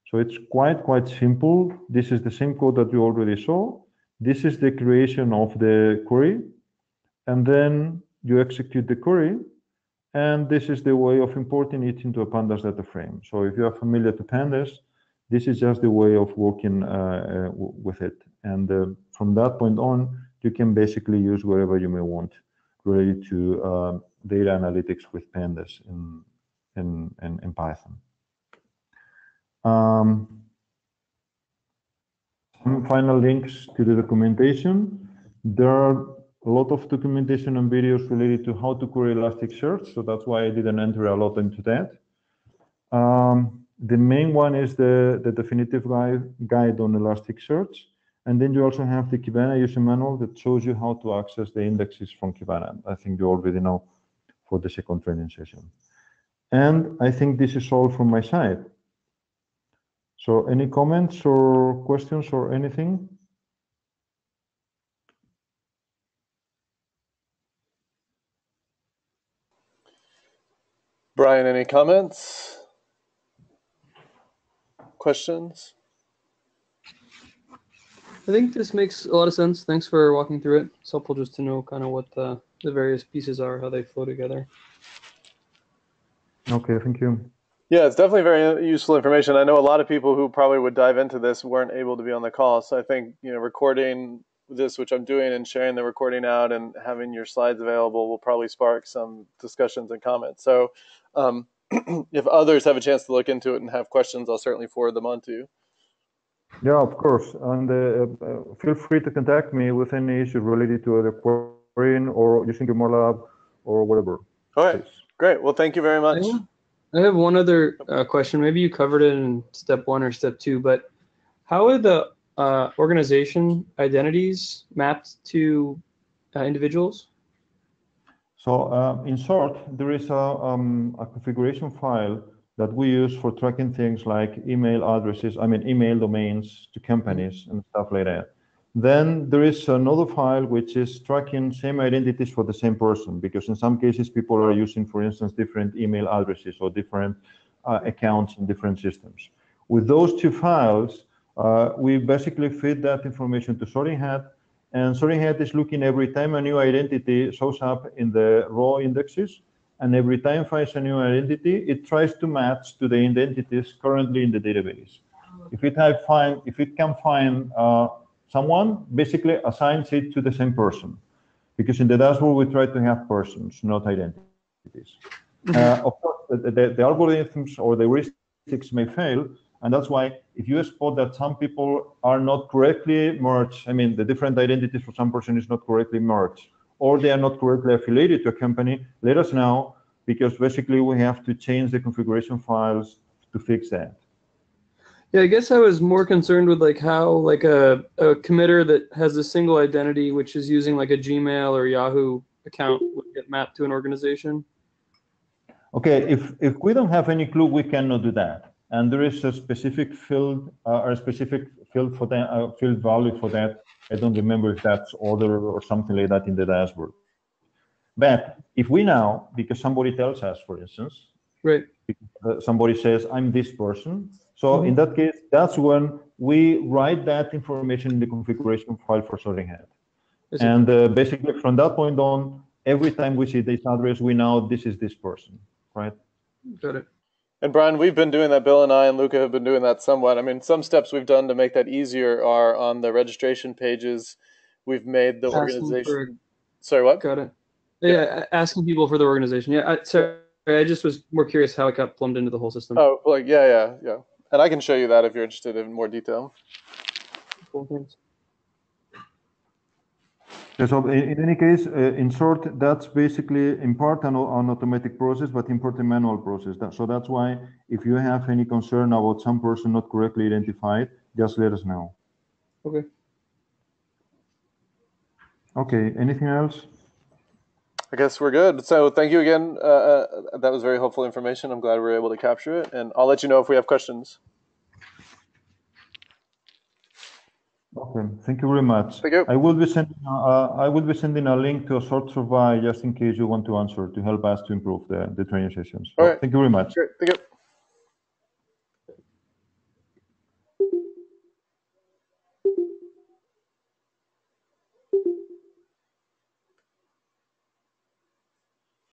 So it's quite simple. This is the same code that you already saw. This is the creation of the query, and then you execute the query, and this is the way of importing it into a pandas data frame. So if you are familiar to pandas, this is just the way of working with it. And from that point on, you can basically use whatever you may want related to data analytics with pandas in Python. Some final links to the documentation. There are a lot of documentation and videos related to how to query Elasticsearch, so that's why I didn't enter a lot into that. The main one is the definitive guide on Elasticsearch, and then you also have the Kibana user manual that shows you how to access the indexes from Kibana. I think you already know for the second training session. And I think this is all from my side. So any comments or questions or anything? Brian, any comments? Questions? I think this makes a lot of sense. Thanks for walking through it. It's helpful just to know kind of what the various pieces are, how they flow together. Okay, thank you. Yeah, it's definitely very useful information. I know a lot of people who probably would dive into this weren't able to be on the call. So I think, recording this, which I'm doing, and sharing the recording out and having your slides available will probably spark some discussions and comments. So if others have a chance to look into it and have questions, I'll certainly forward them on to you. Yeah, of course. And feel free to contact me with any issue related to the querying or using ON.Lab or whatever. All right, great. Well, thank you very much. I have one other question. Maybe you covered it in step 1 or step 2, but how are the organization identities mapped to individuals? So in short, there is a configuration file that we use for tracking things like email addresses, email domains to companies and stuff like that. Then there is another file which is tracking same identities for the same person, because in some cases people are using, for instance, different email addresses or different accounts in different systems. With those two files, we basically feed that information to sorting hat, and sorting hat is looking every time a new identity shows up in the raw indexes, and every time finds a new identity, it tries to match to the identities currently in the database. If it can find someone, basically assigns it to the same person, because in the dashboard we try to have persons, not identities. Of course, the algorithms or the heuristics may fail, and that's why if you spot that some people are not correctly merged, I mean, the different identities for some person is not correctly merged, or they are not correctly affiliated to a company, let us know, because basically we have to change the configuration files to fix that. Yeah, I guess I was more concerned with like how like a committer that has a single identity, which is using like a Gmail or Yahoo account, would get mapped to an organization. Okay, if we don't have any clue, we cannot do that. And there is a specific field or a specific field for that, field value for that. I don't remember if that's order or something like that in the dashboard. But if we know, because somebody tells us, for instance, right, somebody says, I'm this person. So in that case, that's when we write that information in the configuration file for sorting hat. And basically from that point on, every time we see this address, we know this is this person, right? Got it. And Brian, we've been doing that. Bill and I and Luca have been doing that somewhat. I mean, some steps we've done to make that easier are on the registration pages. We've made the organization. Sorry, what? Got it. Yeah, asking people for the organization. Yeah, sorry, I just was more curious how it got plumbed into the whole system. Oh, like yeah. And I can show you that if you're interested in more detail. Cool, thanks. Yeah, so in any case, in short, that's basically in part an automatic process, but in part a manual process. So that's why if you have any concern about some person not correctly identified, just let us know. Okay. Okay, anything else? I guess we're good. So thank you again. That was very helpful information. I'm glad we were able to capture it. And I'll let you know if we have questions. Okay, thank you very much. Thank you. I will be sending a link to a short survey just in case you want to answer to help us to improve the training sessions. So, all right. Thank you very much. Great. Thank you.